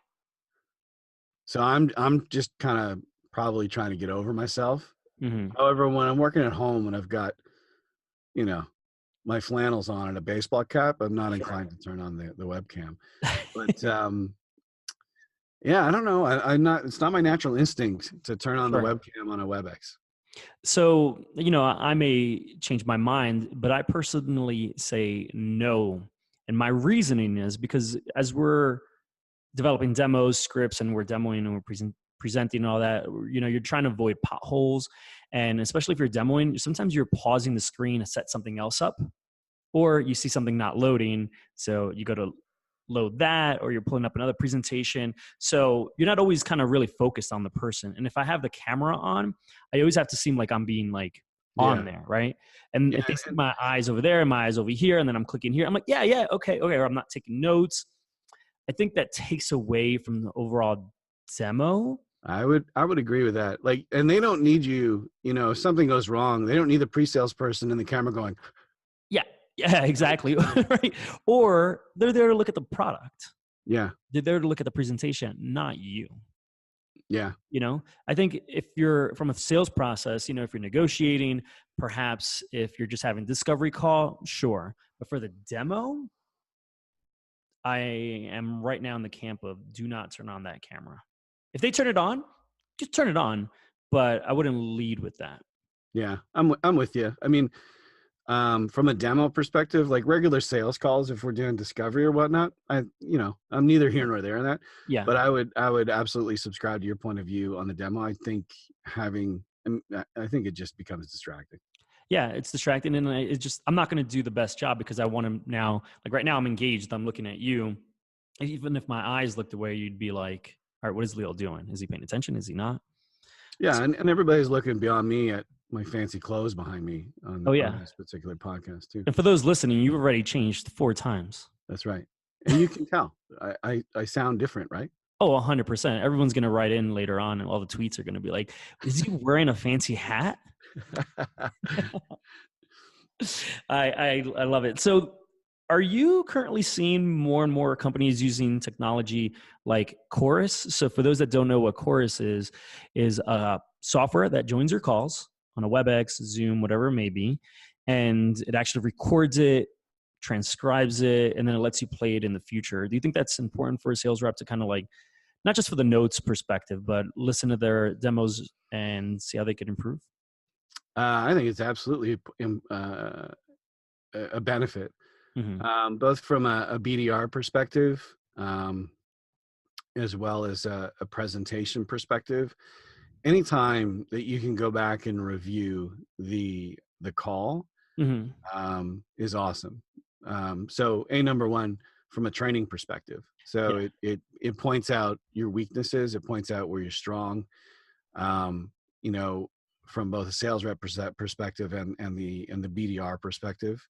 so I'm just kind of probably trying to get over myself. Hmm. However, when I'm working at home and I've got, you know, my flannels on and a baseball cap, I'm not Sure. inclined to turn on the webcam. But yeah, I don't know. I'm not. It's not my natural instinct to turn on the Sure. webcam on a WebEx. So, I may change my mind, but I personally say no. And my reasoning is because as we're developing demos, scripts, and we're demoing and we're presenting and all that, you're trying to avoid potholes. And especially if you're demoing, sometimes you're pausing the screen to set something else up, or you see something not loading. So you go to load that, or you're pulling up another presentation. So you're not always kind of really focused on the person. And if I have the camera on, I always have to seem like I'm being like Yeah, on there, right? And yeah, if they see my eyes over there and my eyes over here, and then I'm clicking here, I'm like, yeah, okay, or I'm not taking notes. I think that takes away from the overall demo. I would agree with that. Like, and they don't need you. You know, if something goes wrong, they don't need the pre-sales person in the camera going, Yeah, right? exactly. Right. Or they're there to look at the product. Yeah, They're there to look at the presentation, not you. yeah, I think if you're from a sales process, if you're negotiating, perhaps if you're just having discovery call, sure. But for the demo, I am right now in the camp of do not turn on that camera. If they turn it on, just turn it on, but I wouldn't lead with that. yeah. I'm with you. I mean, from a demo perspective, like regular sales calls, if we're doing discovery or whatnot, I'm neither here nor there in that. Yeah. But I would absolutely subscribe to your point of view on the demo. I think I think it just becomes distracting. Yeah, it's distracting, and I'm not going to do the best job because I want to now. Like right now, I'm engaged. I'm looking at you. Even if my eyes looked away, you'd be like, "All right, what is Leo doing? Is he paying attention? Is he not?" Yeah, and everybody's looking beyond me at my fancy clothes behind me Oh on yeah. this particular podcast too. And for those listening, you've already changed 4 times. That's right. And you can tell. I sound different, right? Oh, 100%. Everyone's going to write in later on, and all the tweets are going to be like, "Is he wearing a fancy hat?" I love it. So, are you currently seeing more and more companies using technology like Chorus? So, for those that don't know what Chorus is a software that joins your calls on a WebEx, Zoom, whatever it may be, and it actually records it, transcribes it, and then it lets you play it in the future. Do you think that's important for a sales rep to kind of like, not just for the notes perspective, but listen to their demos and see how they could improve? I think it's absolutely a benefit, both from a BDR perspective, as well as a presentation perspective. Anytime that you can go back and review the call is awesome. So number one, from a training perspective. So it points out your weaknesses. It points out where you're strong. From both a sales rep perspective and the BDR perspective.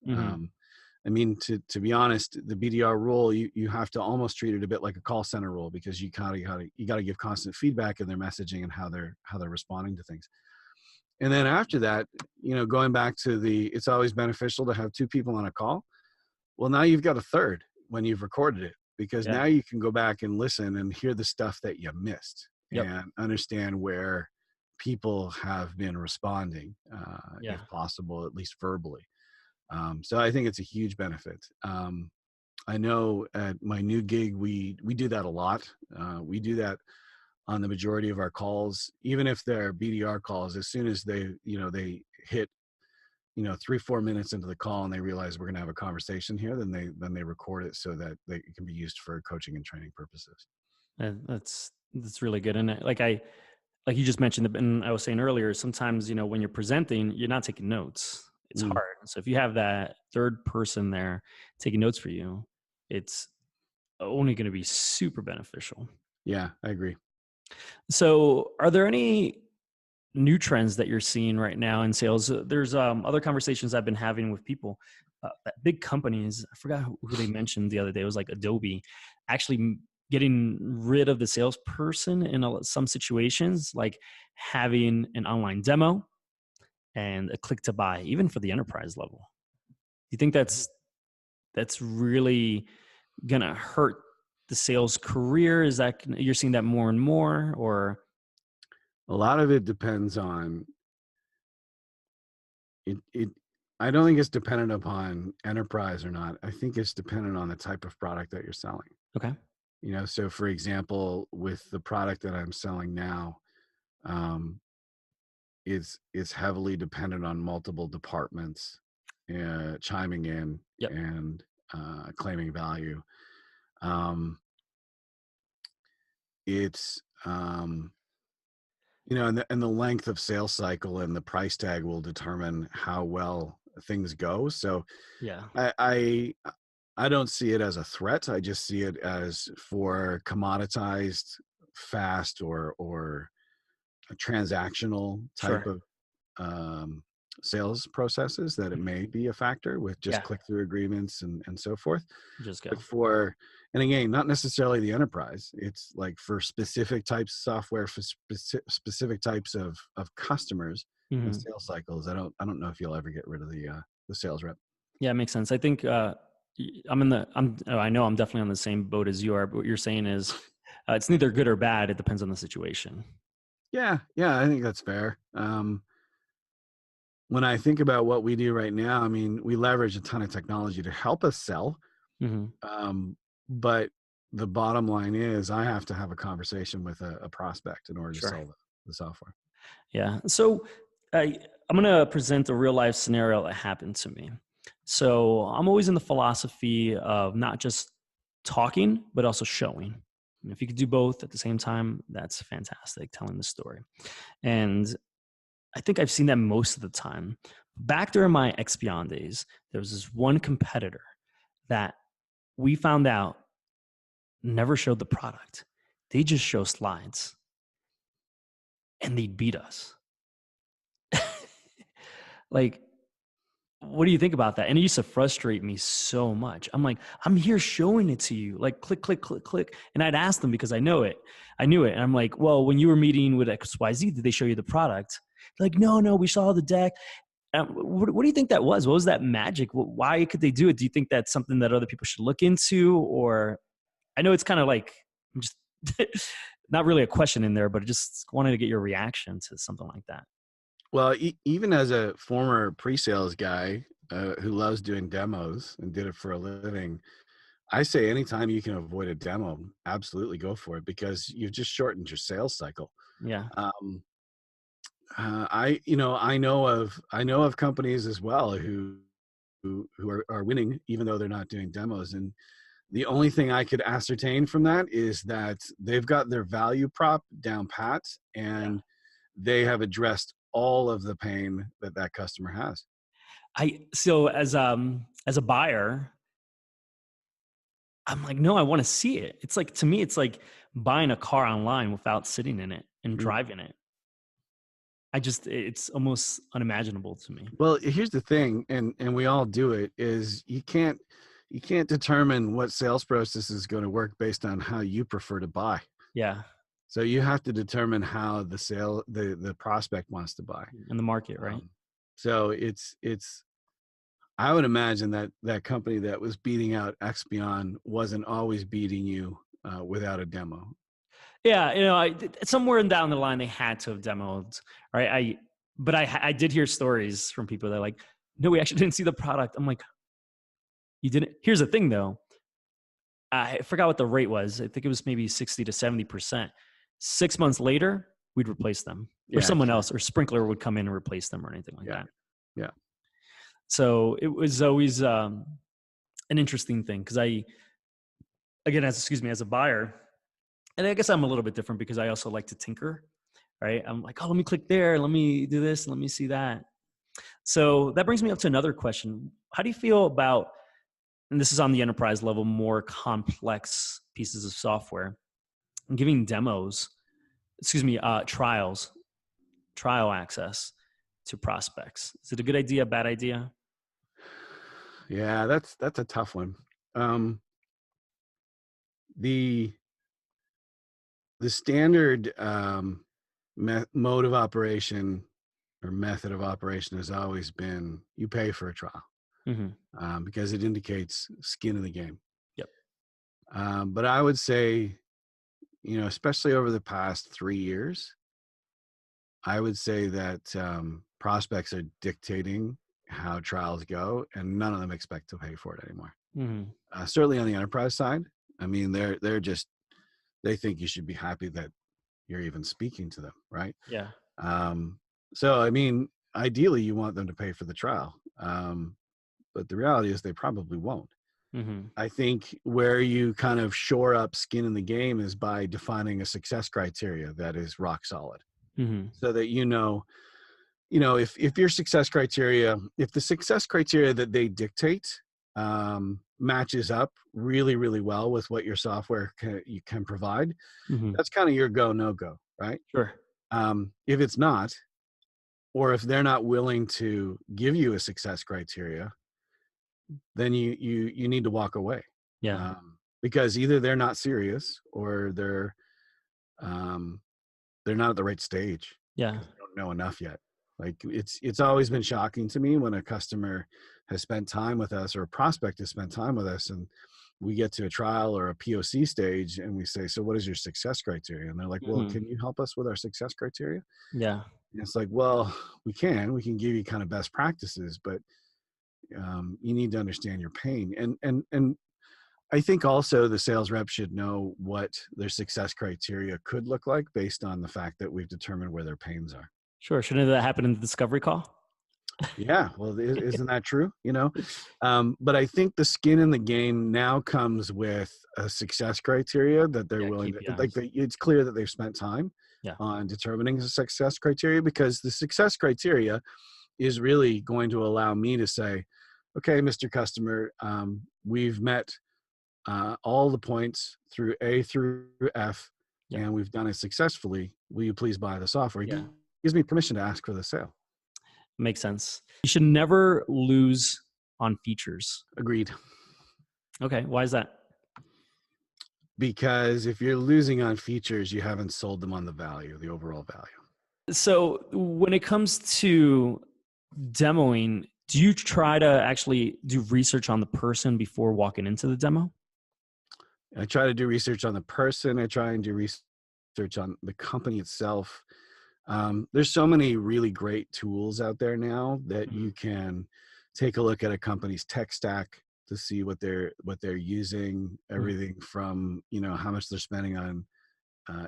I mean, to be honest, the BDR role, you have to almost treat it a bit like a call center role, because you got to give constant feedback in their messaging and how they're responding to things. And then after that, going back to it's always beneficial to have 2 people on a call. Well, now you've got a third when you've recorded it, because now you can go back and listen and hear the stuff that you missed and understand where people have been responding, if possible, at least verbally. So I think it's a huge benefit. I know at my new gig, we do that a lot. We do that on the majority of our calls, even if they're BDR calls. As soon as they hit 3-4 minutes into the call and they realize we're going to have a conversation here, then they record it so that it can be used for coaching and training purposes. That's really good. And like you just mentioned, and I was saying earlier, sometimes, when you're presenting, you're not taking notes. It's hard. So if you have that third person there taking notes for you, it's only going to be super beneficial. Yeah, I agree. So are there any new trends that you're seeing right now in sales? There's other conversations I've been having with people, big companies. I forgot who they mentioned the other day. It was like Adobe actually getting rid of the salesperson in some situations, like having an online demo and a click to buy, even for the enterprise level. Do you think that's really gonna hurt the sales career? Is that you're seeing that more and more, or? A lot of it depends on it. I don't think it's dependent upon enterprise or not. I think it's dependent on the type of product that you're selling. Okay. So for example, with the product that I'm selling now, it's heavily dependent on multiple departments chiming in and claiming value. It's and the length of sales cycle and the price tag will determine how well things go. So I don't see it as a threat. I just see it as for commoditized, fast or a transactional type of sales processes, that it may be a factor with just click-through agreements and so forth. Just go. But and again, not necessarily the enterprise. It's like for specific types of software, for specific types of customers and sales cycles. I don't know if you'll ever get rid of the sales rep. Yeah, it makes sense. I think I know I'm definitely on the same boat as you are, but what you're saying is it's neither good or bad. It depends on the situation. Yeah, I think that's fair. When I think about what we do right now, I mean, we leverage a ton of technology to help us sell. But the bottom line is I have to have a conversation with a prospect in order to sell the software. Yeah. So I'm going to present a real life scenario that happened to me. So I'm always in the philosophy of not just talking, but also showing. And if you could do both at the same time, that's fantastic, telling the story. And I think I've seen that most of the time. Back during my Expion days, there was this one competitor that we found out never showed the product. They just show slides and they beat us. Like, what do you think about that? And it used to frustrate me so much. I'm like, I'm here showing it to you. Like, click, click, click, click. And I'd ask them because I know it. I knew it. And I'm like, well, when you were meeting with XYZ, did they show you the product? They're like, no, we saw the deck. What do you think that was? What was that magic? Why could they do it? Do you think that's something that other people should look into? Or I know it's kind of like, I'm just not really a question in there, but just wanted to get your reaction to something like that. Well, even as a former pre-sales guy who loves doing demos and did it for a living, I say anytime you can avoid a demo, absolutely go for it, because you've just shortened your sales cycle. Yeah. I know of companies as well who are winning even though they're not doing demos. And the only thing I could ascertain from that is that they've got their value prop down pat, and they have addressed all of the pain that customer has. So as a buyer, I'm like, no, I want to see it. It's like, to me, it's like buying a car online without sitting in it and driving it. It's almost unimaginable to me. Well, here's the thing, and we all do it, is you can't determine what sales process is going to work based on how you prefer to buy. Yeah. So you have to determine how the prospect wants to buy In the market, right? So it's I would imagine that company that was beating out Expion wasn't always beating you without a demo. Yeah, somewhere down the line they had to have demoed, right? But I did hear stories from people that are like, no, we actually didn't see the product. I'm like, you didn't. Here's the thing, though. I forgot what the rate was. I think it was maybe 60 to 70%. 6 months later, we'd replace them, or someone else, or Sprinkler would come in and replace them, or anything like that. Yeah. So it was always an interesting thing, because as a buyer, and I guess I'm a little bit different because I also like to tinker, right? I'm like, oh, let me click there, let me do this, let me see that. So that brings me up to another question. How do you feel about, and this is on the enterprise level, more complex pieces of software, and giving trial access to prospects? Is it a good idea, bad idea? Yeah, that's a tough one. The standard mode of operation or method of operation has always been you pay for a trial, because it indicates skin in the game. Yep. But I would say, especially over the past 3 years, I would say that prospects are dictating how trials go, and none of them expect to pay for it anymore. Certainly on the enterprise side, I mean, they think you should be happy that you're even speaking to them, right? Yeah. So, I mean, ideally you want them to pay for the trial. But the reality is they probably won't. I think where you kind of shore up skin in the game is by defining a success criteria that is rock solid. So that if your success criteria, if the success criteria that they dictate matches up really, really well with what your software can provide, that's kind of your go, no go, right? Sure. If it's not, or if they're not willing to give you a success criteria, then you need to walk away. Yeah. Because either they're not serious, or they're not at the right stage. Yeah. They don't know enough yet. Like it's always been shocking to me when a customer has spent time with us, or a prospect has spent time with us, and we get to a trial or a POC stage and we say, so what is your success criteria? And they're like, well, can you help us with our success criteria? Yeah. And it's like, well, we can give you kind of best practices, but you need to understand your pain. And I think also the sales rep should know what their success criteria could look like based on the fact that we've determined where their pains are. Sure. Shouldn't that happen in the discovery call? Yeah. Well, isn't that true? But I think the skin in the game now comes with a success criteria that they're willing to, it's clear that they've spent time on determining the success criteria, because the success criteria is really going to allow me to say, okay, Mr. Customer, we've met all the points through A through F, Yeah. and we've done it successfully. Will you please buy the software? It Yeah. gives me permission to ask for the sale. Makes sense. You should never lose on features. Agreed. Okay. Why is that? Because if you're losing on features, you haven't sold them on the value, the overall value. So when it comes to demoing, do you try to actually do research on the person before walking into the demo? I try to do research on the person. I try and do research on the company itself. There's so many really great tools out there now that you can take a look at a company's tech stack to see what they're using, everything from, how much they're spending on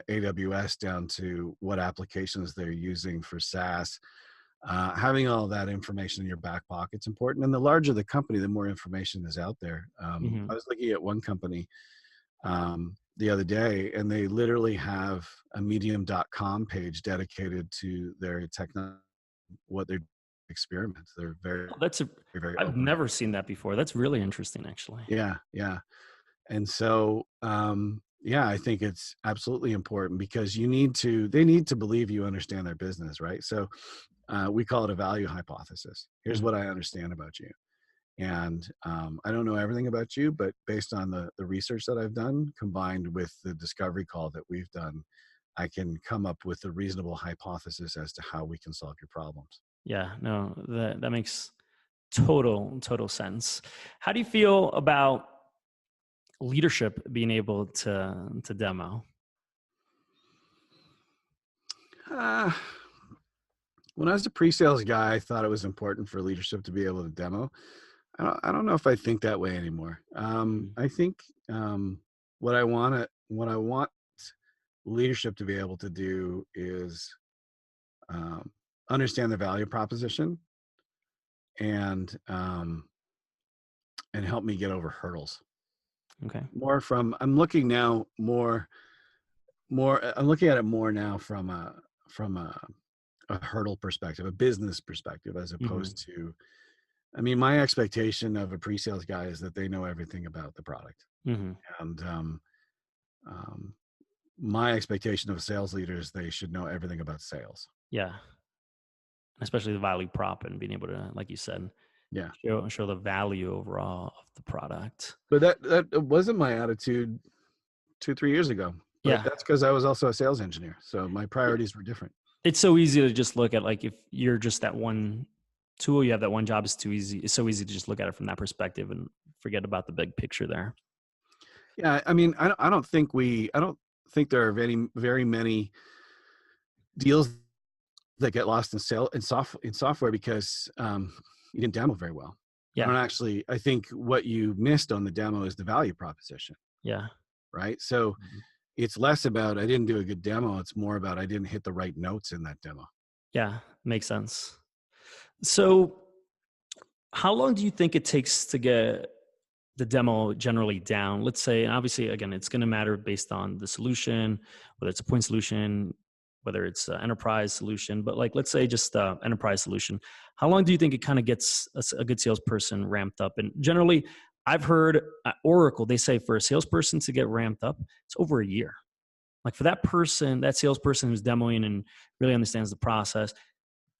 AWS down to what applications they're using for SaaS. Having all that information in your back pocket's important. And the larger the company, the more information is out there. I was looking at one company the other day, and they literally have a medium.com page dedicated to their what their experiments. They're very, very I've open. never seen that before. That's really interesting, actually. Yeah. And so, I think it's absolutely important because they need to believe you understand their business, right? So we call it a value hypothesis. Here's what I understand about you. And I don't know everything about you, but based on the research that I've done, combined with the discovery call that we've done, I can come up with a reasonable hypothesis as to how we can solve your problems. Yeah, no, that makes total sense. How do you feel about leadership being able to demo? When I was a pre-sales guy, I thought it was important for leadership to be able to demo. I don't know if I think that way anymore. I think what I want leadership to be able to do is understand the value proposition and help me get over hurdles. Okay. I'm looking at it more now from a hurdle perspective, a business perspective, as opposed to, my expectation of a pre-sales guy is that they know everything about the product. And my expectation of a sales leader is they should know everything about sales. Yeah. Especially the value prop and being able to, like you said, show the value overall of the product. But that wasn't my attitude 2-3 years ago. But that's because I was also a sales engineer. So my priorities were different. It's so easy to just look at, like, if you're just that one tool, you have that one job, it's so easy to just look at it from that perspective and forget about the big picture there. Yeah. I don't think there are very many deals that get lost in software because you didn't demo very well. Yeah. I think what you missed on the demo is the value proposition. Yeah. Right. So it's less about I didn't do a good demo. It's more about I didn't hit the right notes in that demo. Yeah. Makes sense. So how long do you think it takes to get the demo generally down? Let's say, and obviously, again, it's going to matter based on the solution, whether it's a point solution, whether it's an enterprise solution, but let's say just enterprise solution. How long do you think it kind of gets a good salesperson ramped up? And generally, I've heard at Oracle, they say for a salesperson to get ramped up, it's over a year. Like for that salesperson who's demoing and really understands the process,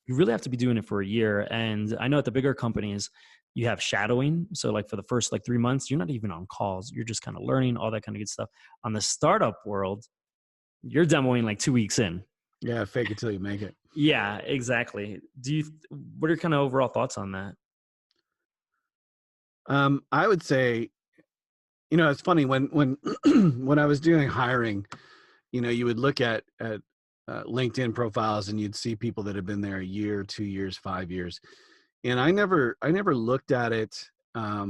you really have to be doing it for a year. And I know at the bigger companies, you have shadowing. So for the first 3 months, you're not even on calls. You're just kind of learning all that kind of good stuff. On the startup world, you're demoing 2 weeks in. Yeah, fake it till you make it. Yeah, exactly. What are your kind of overall thoughts on that? I would say, it's funny when when I was doing hiring, you would look at LinkedIn profiles and you'd see people that have been there a year, 2 years, 5 years. And I never looked at it. I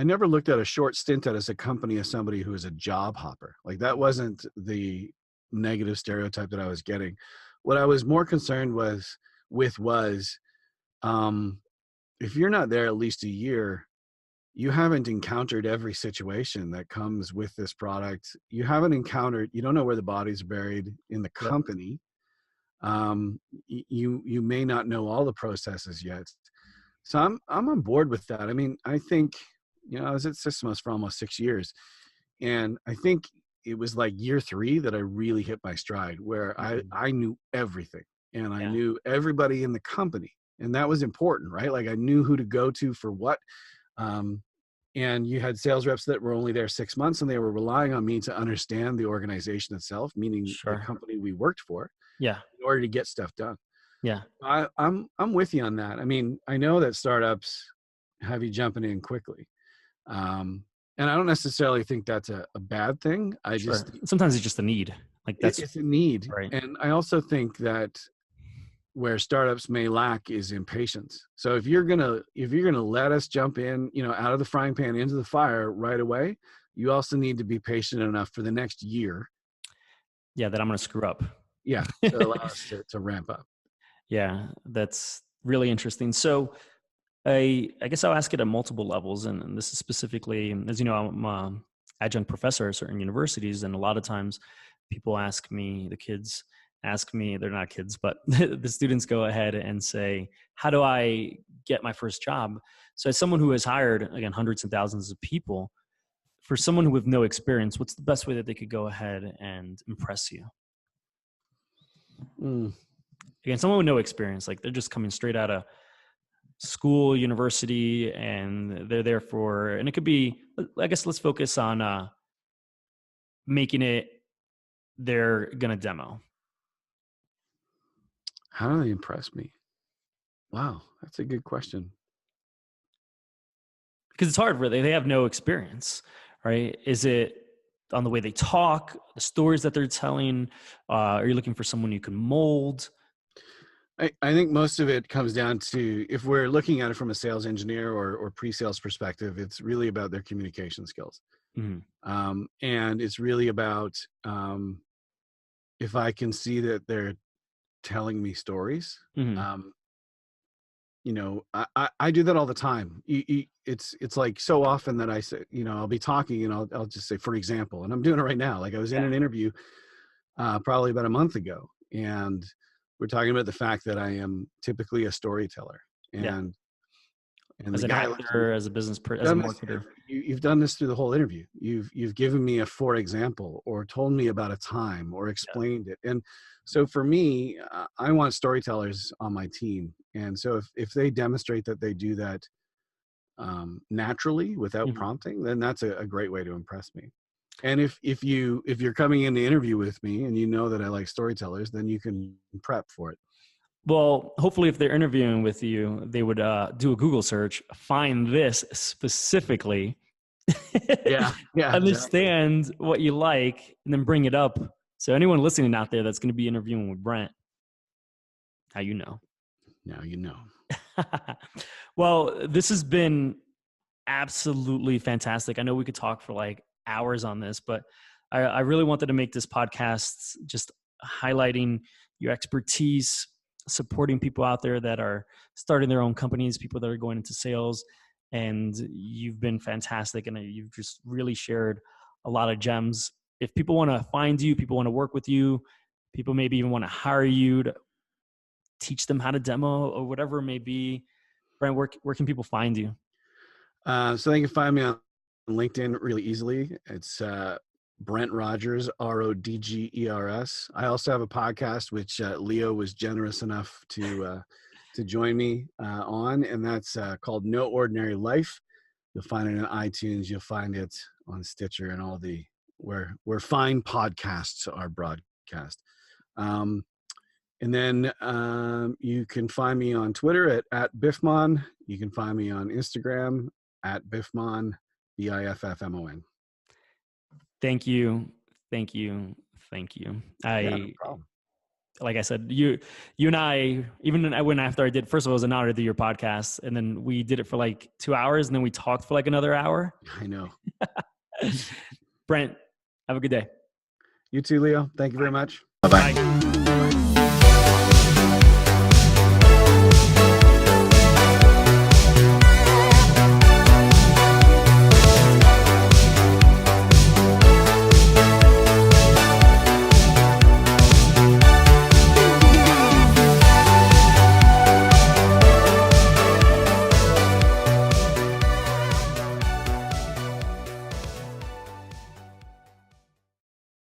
never looked at a short stint at as a company as somebody who is a job hopper. That wasn't the negative stereotype that I was getting. What I was more concerned was if you're not there at least a year, you haven't encountered every situation that comes with this product. You don't know where the body's buried in the company. You may not know all the processes yet. So I'm on board with that. I mean, I think, I was at Sysmos for almost 6 years, and I think it was like year 3 that I really hit my stride, where I knew everything, and I knew everybody in the company, and that was important, right? Like I knew who to go to for what. And you had sales reps that were only there 6 months, and they were relying on me to understand the organization itself, meaning the company we worked for, in order to get stuff done. Yeah. I'm with you on that. I mean, I know that startups have you jumping in quickly. And I don't necessarily think that's a bad thing. Sometimes it's just a need. Like it's a need. Right. And I also think that where startups may lack is impatience. So if you're gonna let us jump in, out of the frying pan into the fire right away, you also need to be patient enough for the next year. Yeah, that I'm gonna screw up. Yeah, to allow us to ramp up. Yeah, that's really interesting. So I guess I'll ask it at multiple levels, and this is specifically, as you know, I'm an adjunct professor at certain universities, and a lot of times people ask me, the kids ask me, they're not kids, but the students go ahead and say, how do I get my first job? So as someone who has hired, again, hundreds and thousands of people, for someone with no experience, what's the best way that they could go ahead and impress you? Again, someone with no experience, like they're just coming straight out of school, university, and they're there for, and it could be, I guess let's focus on making it they're going to demo. How do they impress me? Wow, that's a good question. Because it's hard, really. They have no experience, right? Is it on the way they talk, the stories that they're telling? Are you looking for someone you can mold? I think most of it comes down to, if we're looking at it from a sales engineer or pre-sales perspective, it's really about their communication skills. Mm-hmm. And it's really about if I can see that they're telling me stories. Mm-hmm. I do that all the time. It's like so often that I say, I'll be talking and I'll just say, for example, and I'm doing it right now. Like I was in an interview probably about a month ago, and we're talking about the fact that I am typically a storyteller, and as an actor, as a business person, as a marketer. You've done this through the whole interview. You've given me a for example, or told me about a time, or explained it. And so for me, I want storytellers on my team. And so if they demonstrate that they do that naturally without prompting, then that's a great way to impress me. And if you're coming in to interview with me and you know that I like storytellers, then you can prep for it. Well, hopefully if they're interviewing with you, they would do a Google search, find this specifically, understand what you like, and then bring it up. So anyone listening out there that's going to be interviewing with Brent, now you know. Now you know. Well, this has been absolutely fantastic. I know we could talk for like hours on this, but I really wanted to make this podcast just highlighting your expertise, supporting people out there that are starting their own companies, people that are going into sales, and you've been fantastic, and you've just really shared a lot of gems. If people want to find you, people want to work with you, people maybe even want to hire you to teach them how to demo or whatever it may be, Brent, where can people find you? So they can find me on LinkedIn really easily. It's Brent Rodgers, Rodgers. I also have a podcast, which Leo was generous enough to join me on, and that's called No Ordinary Life. You'll find it on iTunes. You'll find it on Stitcher and all the where fine podcasts are broadcast. And then you can find me on Twitter at Biffmon. You can find me on Instagram at Biffmon, Biffmon. Thank you. No problem. Like I said, you and I, even when after I did, first of all, it was an honor to do your podcast, and then we did it for like 2 hours, and then we talked for like another hour. I know. Brent, have a good day. You too, Leo. Thank you very much. Bye-bye.